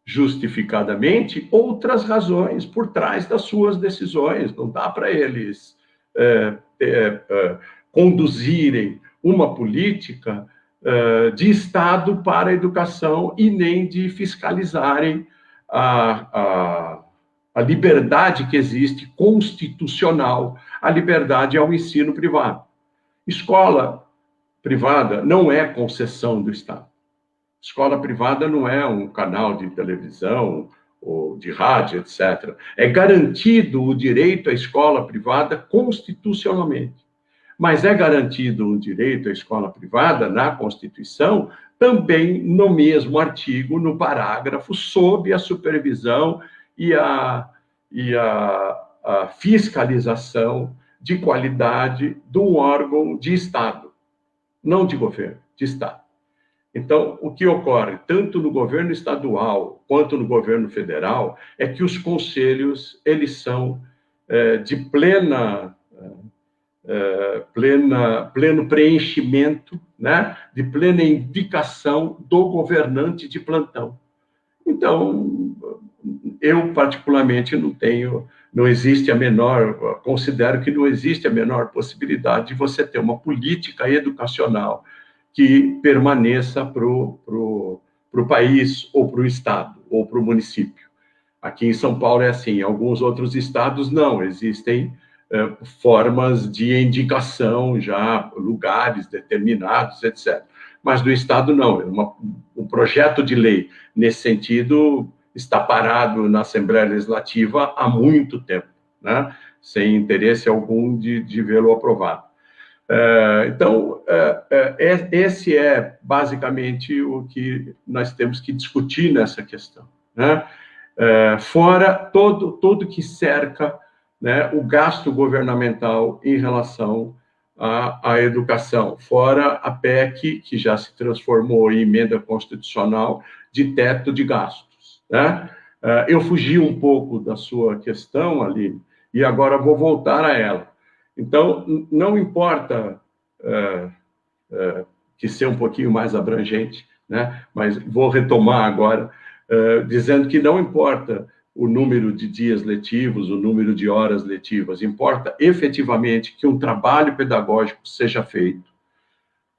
justificadamente, outras razões por trás das suas decisões. Não dá para eles conduzirem uma política de Estado para a educação e nem de fiscalizarem a liberdade que existe constitucional, a liberdade ao ensino privado. Escola privada não é concessão do Estado. Escola privada não é um canal de televisão ou de rádio, etc. É garantido o direito à escola privada constitucionalmente. Mas é garantido o direito à escola privada na Constituição também no mesmo artigo, no parágrafo, sob a supervisão e a fiscalização de qualidade de um órgão de Estado, não de governo, de Estado. Então, o que ocorre, tanto no governo estadual quanto no governo federal, é que os conselhos, eles são de pleno preenchimento, né, de plena indicação do governante de plantão. Então, eu particularmente considero que não existe a menor possibilidade de você ter uma política educacional que permaneça para o país, ou para o estado, ou para o município. Aqui em São Paulo é assim, em alguns outros estados não, existem formas de indicação já, lugares determinados, etc. Mas no estado não, um projeto de lei nesse sentido está parado na Assembleia Legislativa há muito tempo, né? Sem interesse algum de vê-lo aprovado. Então, esse é basicamente o que nós temos que discutir nessa questão, né? Fora todo que cerca, né, o gasto governamental em relação à educação, fora a PEC, que já se transformou em emenda constitucional de teto de gastos, né? Eu fugi um pouco da sua questão, Aline, e agora vou voltar a ela. Então, não importa que ser um pouquinho mais abrangente, né? Mas vou retomar agora, dizendo que não importa o número de dias letivos, o número de horas letivas, importa efetivamente que um trabalho pedagógico seja feito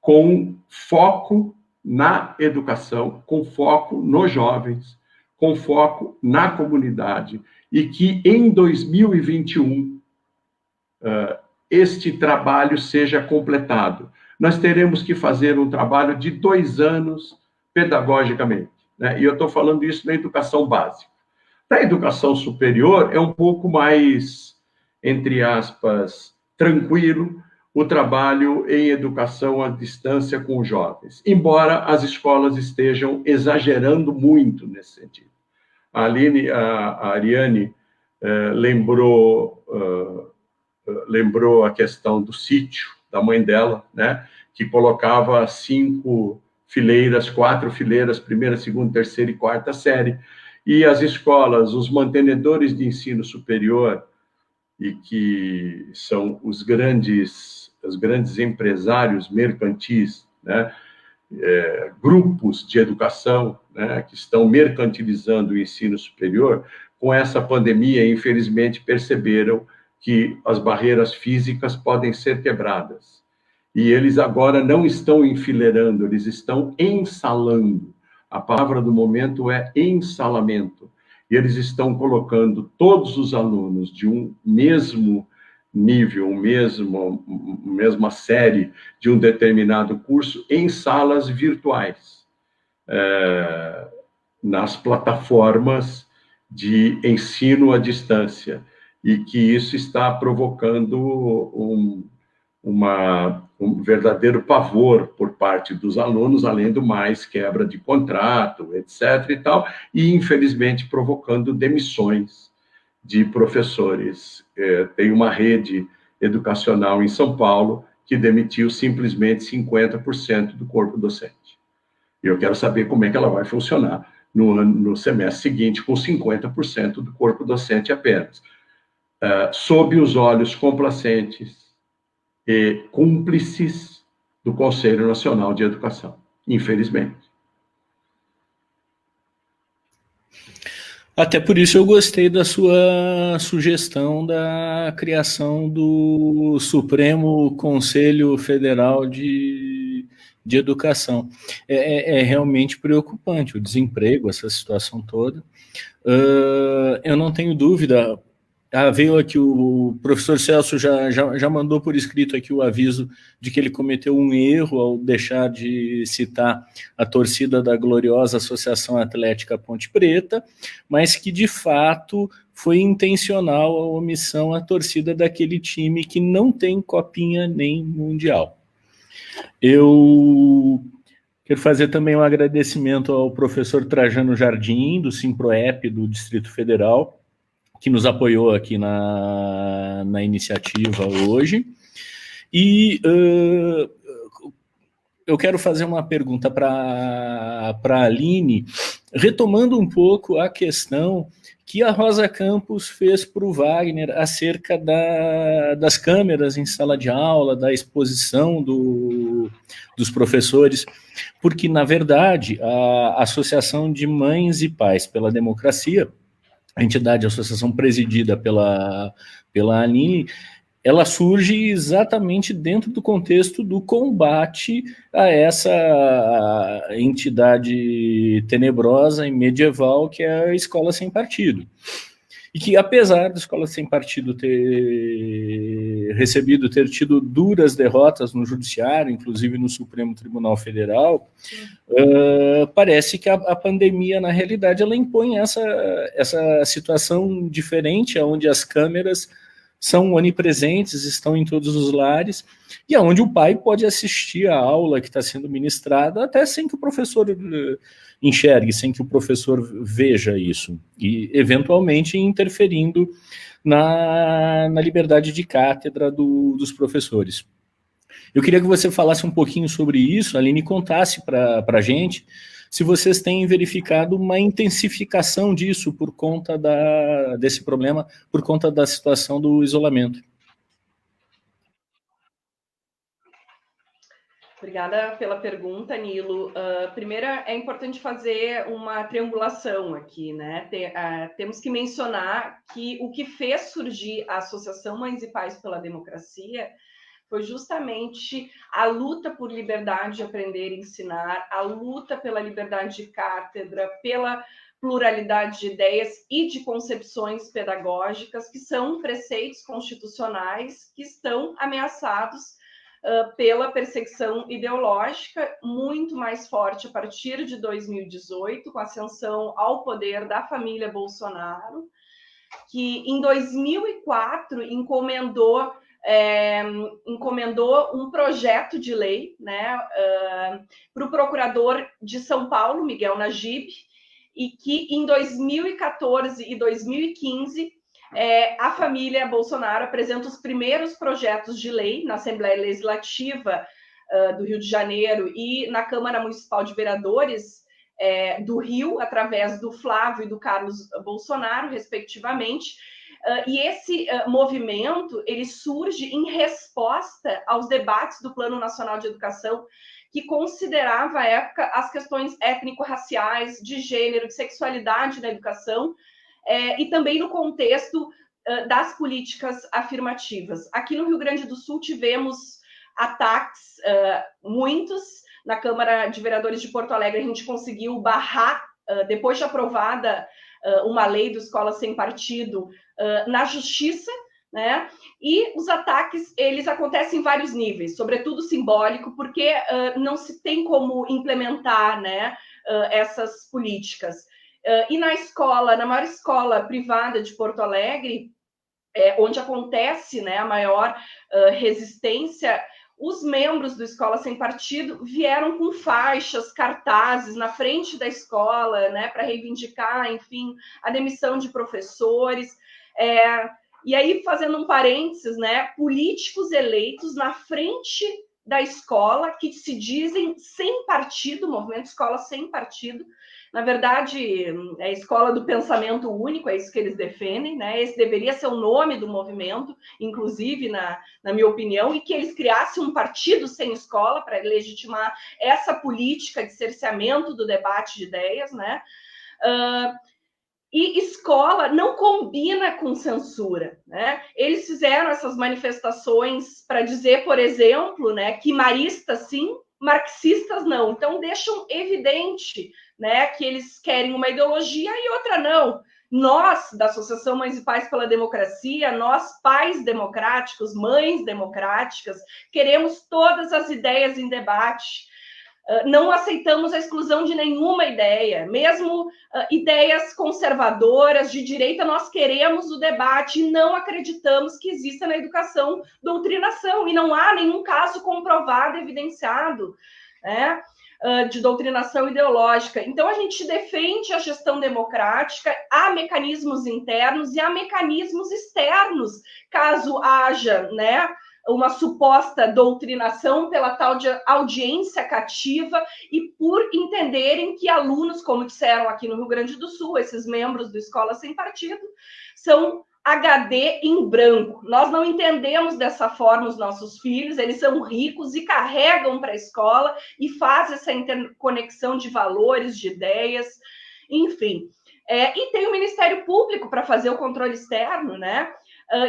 com foco na educação, com foco nos jovens, com foco na comunidade, e que em 2021 este trabalho seja completado. Nós teremos que fazer um trabalho de 2 anos pedagogicamente, né? E eu estou falando isso na educação básica. Na educação superior é um pouco mais, entre aspas, tranquilo o trabalho em educação à distância com os jovens, embora as escolas estejam exagerando muito nesse sentido. A Ariane lembrou a questão do sítio da mãe dela, né, que colocava 4 fileiras, primeira, segunda, terceira e quarta série, e as escolas, os mantenedores de ensino superior, e que são os grandes empresários mercantis, né, grupos de educação, né, que estão mercantilizando o ensino superior, com essa pandemia, infelizmente, perceberam que as barreiras físicas podem ser quebradas. E eles agora não estão enfileirando, eles estão ensalando. A palavra do momento é ensalamento. E eles estão colocando todos os alunos de um mesmo nível, mesma série de um determinado curso em salas virtuais, nas plataformas de ensino à distância, e que isso está provocando um verdadeiro pavor por parte dos alunos, além do mais, quebra de contrato, etc. e tal, e, infelizmente, provocando demissões de professores. Tem uma rede educacional em São Paulo que demitiu simplesmente 50% do corpo docente. E eu quero saber como é que ela vai funcionar no semestre seguinte, com 50% do corpo docente apenas. Sob os olhos complacentes e cúmplices do Conselho Nacional de Educação, infelizmente. Até por isso eu gostei da sua sugestão da criação do Supremo Conselho Federal de Educação. É realmente preocupante o desemprego, essa situação toda. Eu não tenho dúvida. Veio aqui o professor Celso já mandou por escrito aqui o aviso de que ele cometeu um erro ao deixar de citar a torcida da gloriosa Associação Atlética Ponte Preta, mas que de fato foi intencional a omissão à torcida daquele time que não tem copinha nem mundial. Eu quero fazer também um agradecimento ao professor Trajano Jardim, do Simproep do Distrito Federal, que nos apoiou aqui na iniciativa hoje. E eu quero fazer uma pergunta para a Aline, retomando um pouco a questão que a Rosa Campos fez para o Wagner acerca das câmeras em sala de aula, da exposição dos professores, porque, na verdade, a Associação de Mães e Pais pela Democracia, a entidade, a associação presidida pela Aline, ela surge exatamente dentro do contexto do combate a essa entidade tenebrosa e medieval que é a escola sem partido. E que, apesar da escola sem partido ter tido duras derrotas no judiciário, inclusive no Supremo Tribunal Federal, parece que a pandemia, na realidade, ela impõe essa situação diferente, onde as câmeras são onipresentes, estão em todos os lares, e onde o pai pode assistir a aula que está sendo ministrada até sem que o professor enxergue, sem que o professor veja isso, e eventualmente interferindo na liberdade de cátedra dos professores. Eu queria que você falasse um pouquinho sobre isso, Aline, e contasse para a gente se vocês têm verificado uma intensificação disso por conta desse problema, por conta da situação do isolamento. Obrigada pela pergunta, Nilo. Primeiro, é importante fazer uma triangulação aqui, né? Temos que mencionar que o que fez surgir a Associação Mães e Pais pela Democracia foi justamente a luta por liberdade de aprender e ensinar, a luta pela liberdade de cátedra, pela pluralidade de ideias e de concepções pedagógicas, que são preceitos constitucionais que estão ameaçados pela perseguição ideológica, muito mais forte a partir de 2018, com a ascensão ao poder da família Bolsonaro, que em 2004 encomendou um projeto de lei, né, para o procurador de São Paulo, Miguel Najib, e que em 2014 e 2015 a família Bolsonaro apresenta os primeiros projetos de lei na Assembleia Legislativa do Rio de Janeiro e na Câmara Municipal de Vereadores do Rio, através do Flávio e do Carlos Bolsonaro, respectivamente. E esse movimento ele surge em resposta aos debates do Plano Nacional de Educação, que considerava à época as questões étnico-raciais, de gênero, de sexualidade na educação, e também no contexto das políticas afirmativas. Aqui no Rio Grande do Sul tivemos ataques, muitos. Na Câmara de Vereadores de Porto Alegre a gente conseguiu barrar, depois de aprovada uma lei do Escola Sem Partido, na Justiça, né? E os ataques, eles acontecem em vários níveis, sobretudo simbólico, porque não se tem como implementar, né, essas políticas. E na escola, na maior escola privada de Porto Alegre, onde acontece, né, a maior resistência, os membros do Escola Sem Partido vieram com faixas, cartazes na frente da escola, né, para reivindicar, enfim, a demissão de professores. E aí, fazendo um parênteses, né, políticos eleitos na frente da escola, que se dizem sem partido, movimento Escola Sem Partido. Na verdade, é a escola do pensamento único, é isso que eles defendem, né? Esse deveria ser o nome do movimento, inclusive, na minha opinião, e que eles criassem um partido sem escola para legitimar essa política de cerceamento do debate de ideias, né? E escola não combina com censura, né? Eles fizeram essas manifestações para dizer, por exemplo, né, que maristas sim, marxistas não. Então deixam evidente, né, que eles querem uma ideologia e outra não. Nós, da Associação Mães e Pais pela Democracia, nós, pais democráticos, mães democráticas, queremos todas as ideias em debate. Não aceitamos a exclusão de nenhuma ideia, mesmo ideias conservadoras, de direita, nós queremos o debate e não acreditamos que exista na educação doutrinação, e não há nenhum caso comprovado, evidenciado, né, de doutrinação ideológica. Então, a gente defende a gestão democrática, há mecanismos internos e há mecanismos externos, caso haja, né, uma suposta doutrinação pela tal de audiência cativa e por entenderem que alunos, como disseram aqui no Rio Grande do Sul, esses membros do Escola Sem Partido, são HD em branco. Nós não entendemos dessa forma os nossos filhos, eles são ricos e carregam para a escola e fazem essa interconexão de valores, de ideias, enfim. E tem o Ministério Público para fazer o controle externo, né?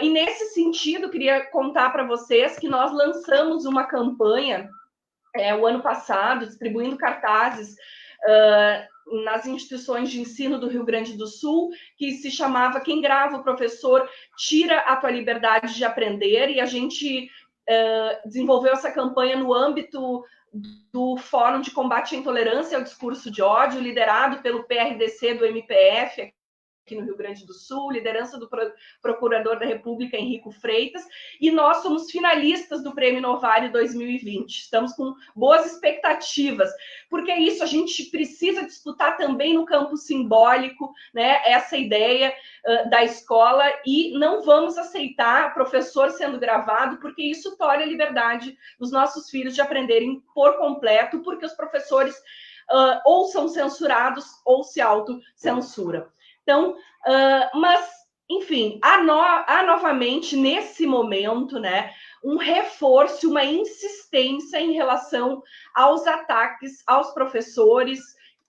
E nesse sentido, queria contar para vocês que nós lançamos uma campanha o ano passado, distribuindo cartazes nas instituições de ensino do Rio Grande do Sul, que se chamava Quem Grava o Professor Tira a Tua Liberdade de Aprender, e a gente desenvolveu essa campanha no âmbito do Fórum de Combate à Intolerância e ao Discurso de Ódio, liderado pelo PRDC do MPF, aqui no Rio Grande do Sul, liderança do Procurador da República, Henrico Freitas, e nós somos finalistas do Prêmio Novário 2020. Estamos com boas expectativas, porque é isso, a gente precisa disputar também no campo simbólico, né, essa ideia da escola, e não vamos aceitar professor sendo gravado, porque isso tolhe a liberdade dos nossos filhos de aprenderem por completo, porque os professores ou são censurados ou se autocensuram. Então, mas, enfim, há novamente, nesse momento, né, um reforço, uma insistência em relação aos ataques aos professores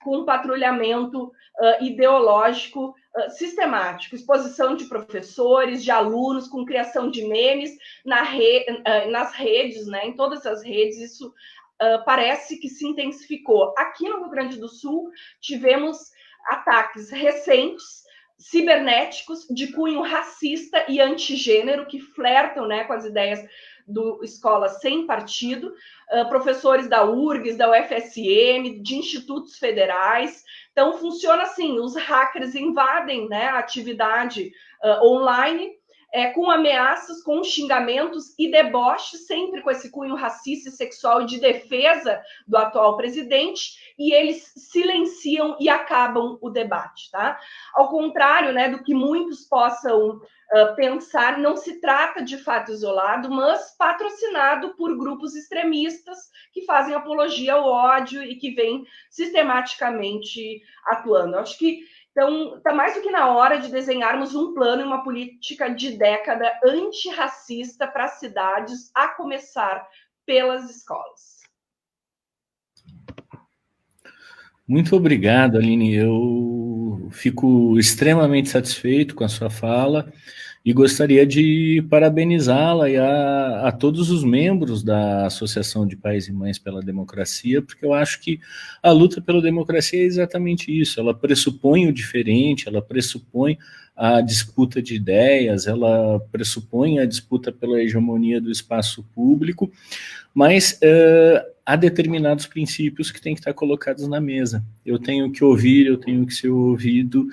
com patrulhamento ideológico sistemático, exposição de professores, de alunos, com criação de memes nas redes, né, em todas as redes, isso parece que se intensificou. Aqui no Rio Grande do Sul, tivemos ataques recentes, cibernéticos, de cunho racista e antigênero, que flertam, né, com as ideias do Escola Sem Partido, professores da URGS, da UFSM, de institutos federais. Então, funciona assim, os hackers invadem, né, a atividade online, com ameaças, com xingamentos e deboches, sempre com esse cunho racista e sexual e de defesa do atual presidente, e eles silenciam e acabam o debate, tá? Ao contrário, né, do que muitos possam pensar, não se trata de fato isolado, mas patrocinado por grupos extremistas que fazem apologia ao ódio e que vêm sistematicamente atuando. Acho que então, está mais do que na hora de desenharmos um plano e uma política de década antirracista para as cidades, a começar pelas escolas. Muito obrigado, Aline. Eu fico extremamente satisfeito com a sua fala e gostaria de parabenizá-la e a todos os membros da Associação de Pais e Mães pela Democracia, porque eu acho que a luta pela democracia é exatamente isso, ela pressupõe o diferente, ela pressupõe a disputa de ideias, ela pressupõe a disputa pela hegemonia do espaço público, mas há determinados princípios que têm que estar colocados na mesa. Eu tenho que ouvir, eu tenho que ser ouvido,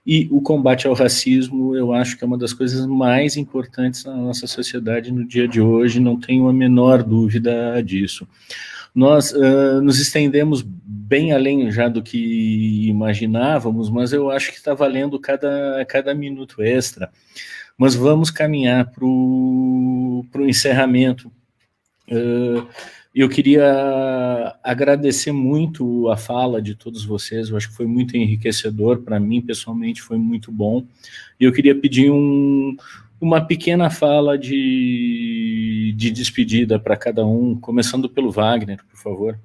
e o combate ao racismo, eu acho que é uma das coisas mais importantes na nossa sociedade no dia de hoje, não tenho a menor dúvida disso. Nós nos estendemos bem além já do que imaginávamos, mas eu acho que está valendo cada minuto extra. Mas vamos caminhar para o encerramento. Eu queria agradecer muito a fala de todos vocês, eu acho que foi muito enriquecedor, para mim pessoalmente foi muito bom, e eu queria pedir uma pequena fala de despedida para cada um, começando pelo Wagner, por favor.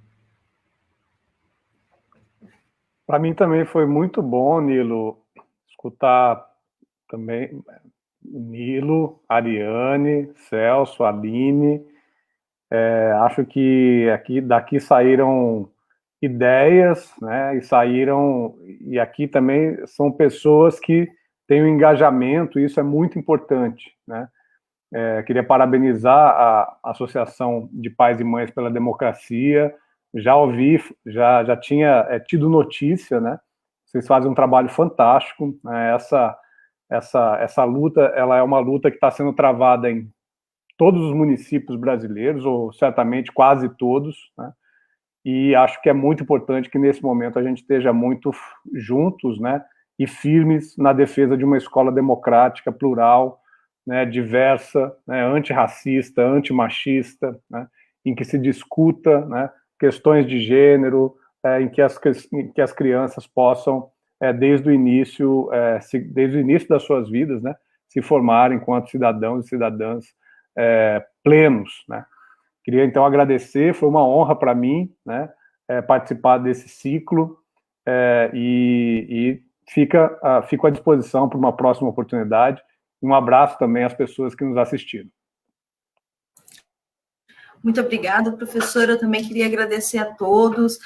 Para mim também foi muito bom, Nilo, escutar também Nilo, Ariane, Celso, Aline. Acho que daqui saíram ideias, né? E aqui também são pessoas que têm um engajamento, e isso é muito importante, né? Queria parabenizar a Associação de Pais e Mães pela Democracia. Já tinha tido notícia, né? Vocês fazem um trabalho fantástico, né? Essa luta, ela é uma luta que está sendo travada em todos os municípios brasileiros, ou certamente quase todos, né? E acho que é muito importante que nesse momento a gente esteja muito juntos, né? E firmes na defesa de uma escola democrática, plural, né? Diversa, né? Antirracista, antimachista, né? Em que se discuta, né? Questões de gênero, em que as crianças possam, desde o início das suas vidas, né? Se formarem enquanto cidadãos e cidadãs plenos, né? Queria então agradecer, foi uma honra para mim, né, participar desse ciclo, e fico à disposição para uma próxima oportunidade. Um abraço também às pessoas que nos assistiram. Muito obrigada, professora. Eu também queria agradecer a todos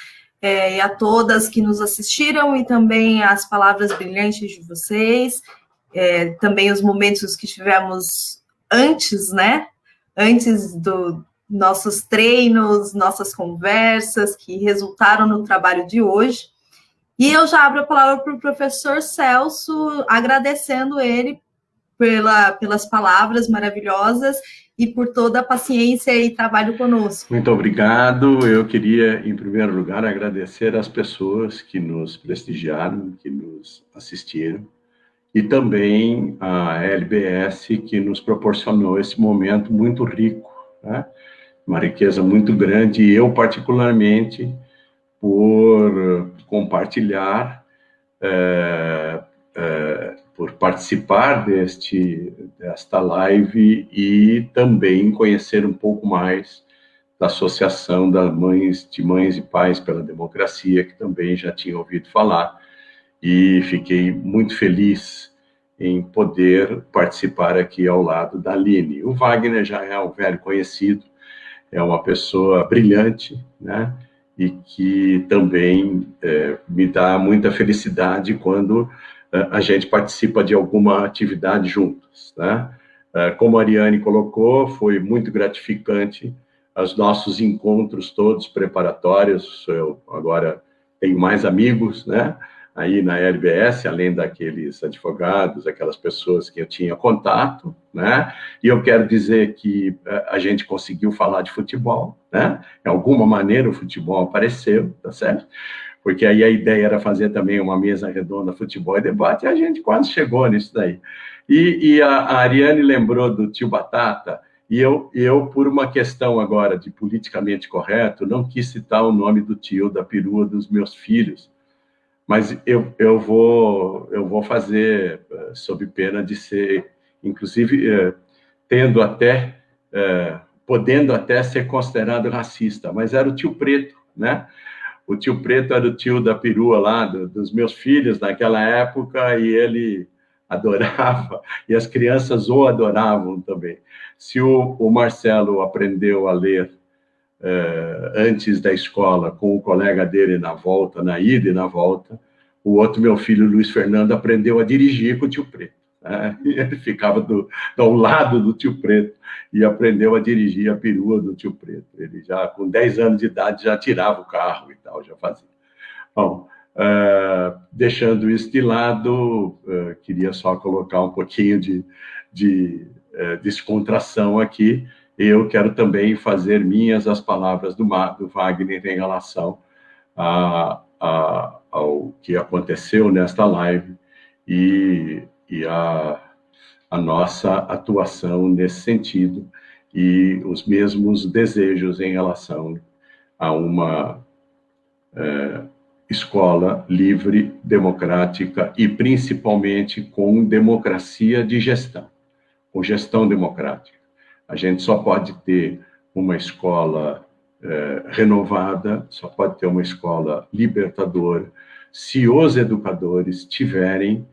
e a todas que nos assistiram, e também as palavras brilhantes de vocês, também os momentos que tivemos antes, né? Antes dos nossos treinos, nossas conversas, que resultaram no trabalho de hoje. E eu já abro a palavra para o professor Celso, agradecendo ele pelas palavras maravilhosas e por toda a paciência e trabalho conosco. Muito obrigado. Eu queria, em primeiro lugar, agradecer às pessoas que nos prestigiaram, que nos assistiram, e também a LBS, que nos proporcionou esse momento muito rico, né? Uma riqueza muito grande, e eu, particularmente, por compartilhar, por participar desta live, e também conhecer um pouco mais da Associação de Mães e Pais pela Democracia, que também já tinha ouvido falar, e fiquei muito feliz em poder participar aqui ao lado da Aline. O Wagner já é um velho conhecido, é uma pessoa brilhante, né? E que também me dá muita felicidade quando a gente participa de alguma atividade juntos, né? Como a Ariane colocou, foi muito gratificante os nossos encontros todos preparatórios. Eu agora tenho mais amigos, né? Aí na LBS, além daqueles advogados, aquelas pessoas que eu tinha contato, né? E eu quero dizer que a gente conseguiu falar de futebol, né? De alguma maneira o futebol apareceu, tá certo? Porque aí a ideia era fazer também uma mesa redonda, futebol e debate, e a gente quase chegou nisso daí. E a Ariane lembrou do tio Batata, e eu, por uma questão agora de politicamente correto, não quis citar o nome do tio da perua dos meus filhos, mas eu vou fazer sob pena de ser, inclusive, podendo até ser considerado racista, mas era o tio Preto, né? O tio Preto era o tio da perua lá, dos meus filhos naquela época, e ele adorava, e as crianças o adoravam também. Se o Marcelo aprendeu a ler antes da escola, com o colega dele na ida e na volta, o outro, meu filho, Luiz Fernando, aprendeu a dirigir com o tio Preto, né? E ele ficava ao lado do tio Preto e aprendeu a dirigir a perua do tio Preto. Ele já, com 10 anos de idade, já tirava o carro e tal, já fazia. Bom, deixando isso de lado, queria só colocar um pouquinho de descontração aqui. Eu quero também fazer minhas as palavras do Wagner em relação ao que aconteceu nesta live e a nossa atuação nesse sentido e os mesmos desejos em relação a uma escola livre, democrática e principalmente com democracia de gestão, com gestão democrática. A gente só pode ter uma escola renovada, só pode ter uma escola libertadora, se os educadores tiverem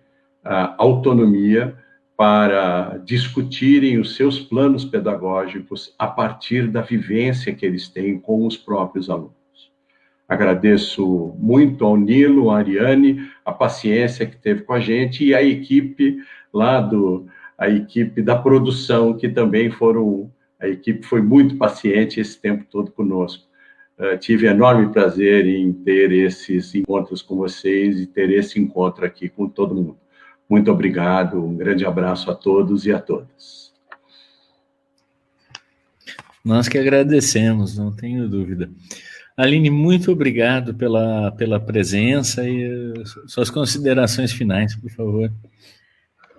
autonomia para discutirem os seus planos pedagógicos a partir da vivência que eles têm com os próprios alunos. Agradeço muito ao Nilo, à Ariane, a paciência que teve com a gente e a equipe a equipe da produção, que também a equipe foi muito paciente esse tempo todo conosco. Tive enorme prazer em ter esses encontros com vocês e ter esse encontro aqui com todo mundo. Muito obrigado, um grande abraço a todos e a todas. Nós que agradecemos, não tenho dúvida. Aline, muito obrigado pela presença e suas considerações finais, por favor.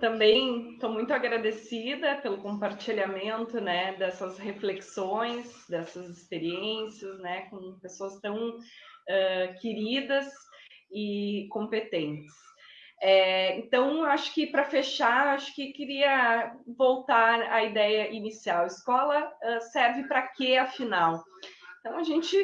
Também estou muito agradecida pelo compartilhamento, né, dessas reflexões, dessas experiências, né, com pessoas tão queridas e competentes. Então, acho que para fechar, queria voltar à ideia inicial. Escola serve para quê, afinal? Então, a gente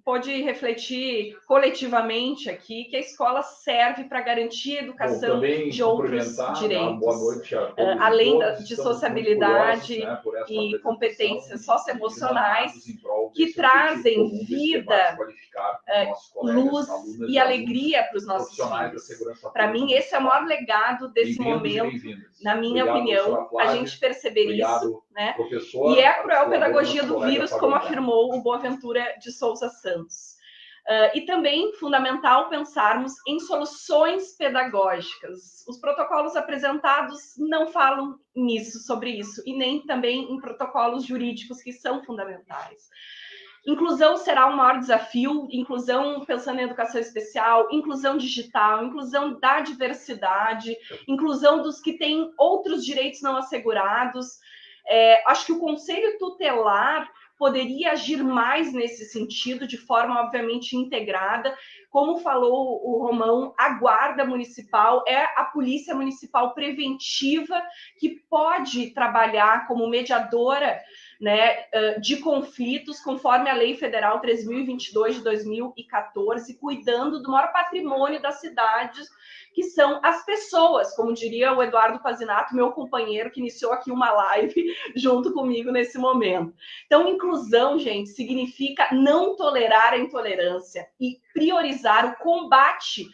pode refletir coletivamente aqui que a escola serve para garantir a educação de outros direitos, boa noite a todos além de sociabilidade, né, e competências socioemocionais que trazem vida, luz e alegria para os nossos filhos. Para mim, esse é o maior legado desse momento, na minha opinião, a gente perceber isso, né? E é a cruel pedagogia do vírus, como afirmou o Boaventura de Souza Santos. E também fundamental pensarmos em soluções pedagógicas. Os protocolos apresentados não falam sobre isso, e nem também em protocolos jurídicos que são fundamentais. Inclusão será o maior desafio, inclusão pensando em educação especial, inclusão digital, inclusão da diversidade, inclusão dos que têm outros direitos não assegurados. Acho que o Conselho Tutelar poderia agir mais nesse sentido, de forma, obviamente, integrada. Como falou o Romão, a Guarda Municipal é a polícia municipal preventiva que pode trabalhar como mediadora, né, de conflitos, conforme a Lei Federal 3.022 de 2014, cuidando do maior patrimônio das cidades, que são as pessoas, como diria o Eduardo Pazinato, meu companheiro, que iniciou aqui uma live junto comigo nesse momento. Então, inclusão, gente, significa não tolerar a intolerância e priorizar o combate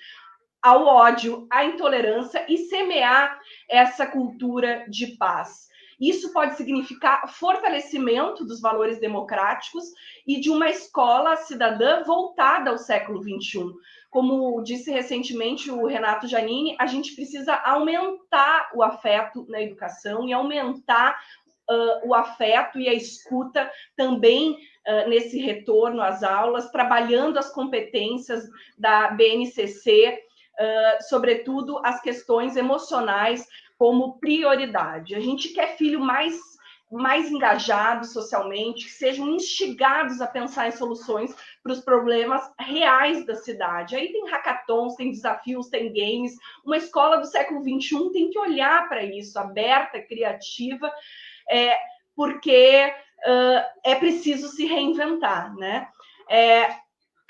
ao ódio, à intolerância e semear essa cultura de paz. Isso pode significar fortalecimento dos valores democráticos e de uma escola cidadã voltada ao século XXI. Como disse recentemente o Renato Giannini, a gente precisa aumentar o afeto na educação e aumentar o afeto e a escuta também nesse retorno às aulas, trabalhando as competências da BNCC, sobretudo as questões emocionais, como prioridade. A gente quer filho mais engajados socialmente, que sejam instigados a pensar em soluções para os problemas reais da cidade. Aí tem hackathons, tem desafios, tem games. Uma escola do século XXI tem que olhar para isso, aberta, criativa, porque é preciso se reinventar, né?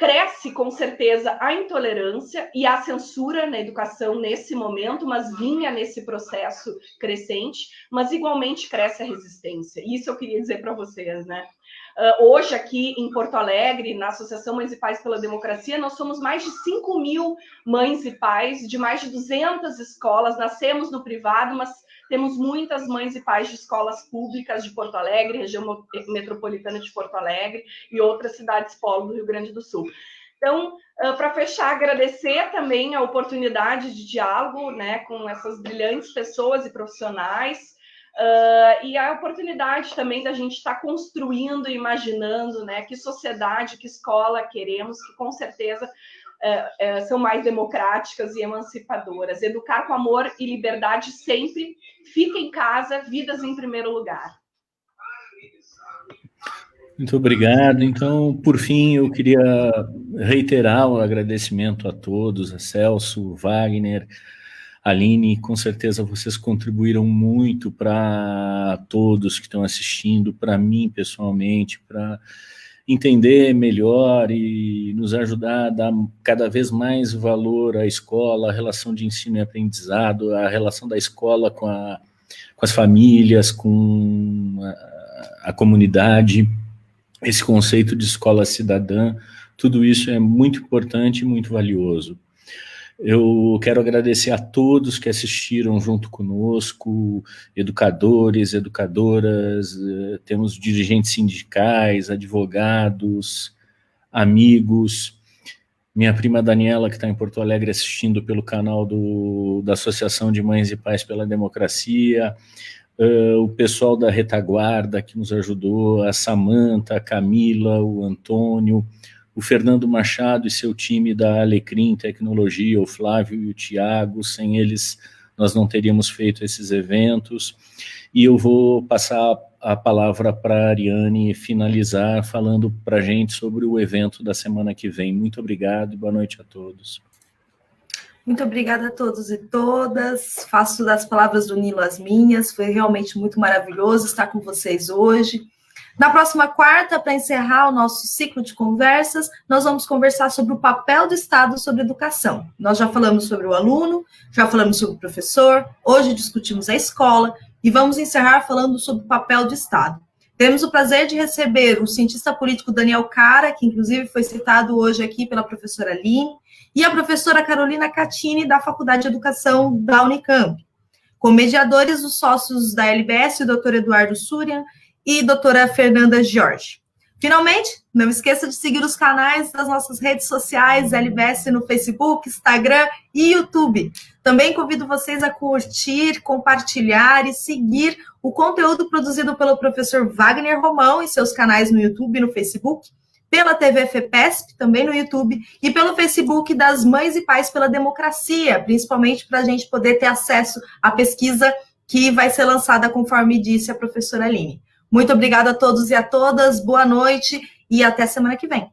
Cresce, com certeza, a intolerância e a censura na educação nesse momento, mas vinha nesse processo crescente, mas igualmente cresce a resistência. Isso eu queria dizer para vocês, né? Hoje, aqui em Porto Alegre, na Associação Mães e Pais pela Democracia, nós somos mais de 5.000 mães e pais de mais de 200 escolas. Nascemos no privado, mas temos muitas mães e pais de escolas públicas de Porto Alegre, região metropolitana de Porto Alegre e outras cidades polo do Rio Grande do Sul. Então, para fechar, agradecer também a oportunidade de diálogo, né, com essas brilhantes pessoas e profissionais, e a oportunidade também da gente estar construindo e imaginando, né, que sociedade, que escola queremos, que com certeza são mais democráticas e emancipadoras. Educar com amor e liberdade sempre. Fica em casa, vidas em primeiro lugar. Muito obrigado. Então, por fim, eu queria reiterar o agradecimento a todos, a Celso, Wagner, Aline. Com certeza vocês contribuíram muito para todos que estão assistindo, para mim pessoalmente, para entender melhor e nos ajudar a dar cada vez mais valor à escola, à relação de ensino e aprendizado, à relação da escola com as famílias, com a comunidade, esse conceito de escola cidadã. Tudo isso é muito importante e muito valioso. Eu quero agradecer a todos que assistiram junto conosco, educadores, educadoras, temos dirigentes sindicais, advogados, amigos, minha prima Daniela, que está em Porto Alegre assistindo pelo canal da Associação de Mães e Pais pela Democracia, o pessoal da retaguarda que nos ajudou, a Samanta, a Camila, o Antônio, o Fernando Machado e seu time da Alecrim Tecnologia, o Flávio e o Tiago. Sem eles nós não teríamos feito esses eventos. E eu vou passar a palavra para a Ariane finalizar falando para a gente sobre o evento da semana que vem. Muito obrigado e boa noite a todos. Muito obrigada a todos e todas. Faço das palavras do Nilo as minhas. Foi realmente muito maravilhoso estar com vocês hoje. Na próxima quarta, para encerrar o nosso ciclo de conversas, nós vamos conversar sobre o papel do Estado sobre a educação. Nós já falamos sobre o aluno, já falamos sobre o professor, hoje discutimos a escola e vamos encerrar falando sobre o papel do Estado. Temos o prazer de receber o cientista político Daniel Cara, que inclusive foi citado hoje aqui pela professora Aline, e a professora Carolina Catini, da Faculdade de Educação da Unicamp. Com mediadores, os sócios da LBS, o Dr. Eduardo Súria e doutora Fernanda Jorge. Finalmente, não esqueça de seguir os canais das nossas redes sociais, LBS no Facebook, Instagram e YouTube. Também convido vocês a curtir, compartilhar e seguir o conteúdo produzido pelo professor Wagner Romão em seus canais no YouTube e no Facebook, pela TV FEPESP, também no YouTube, e pelo Facebook das Mães e Pais pela Democracia, principalmente para a gente poder ter acesso à pesquisa que vai ser lançada, conforme disse a professora Aline. Muito obrigada a todos e a todas, boa noite e até semana que vem.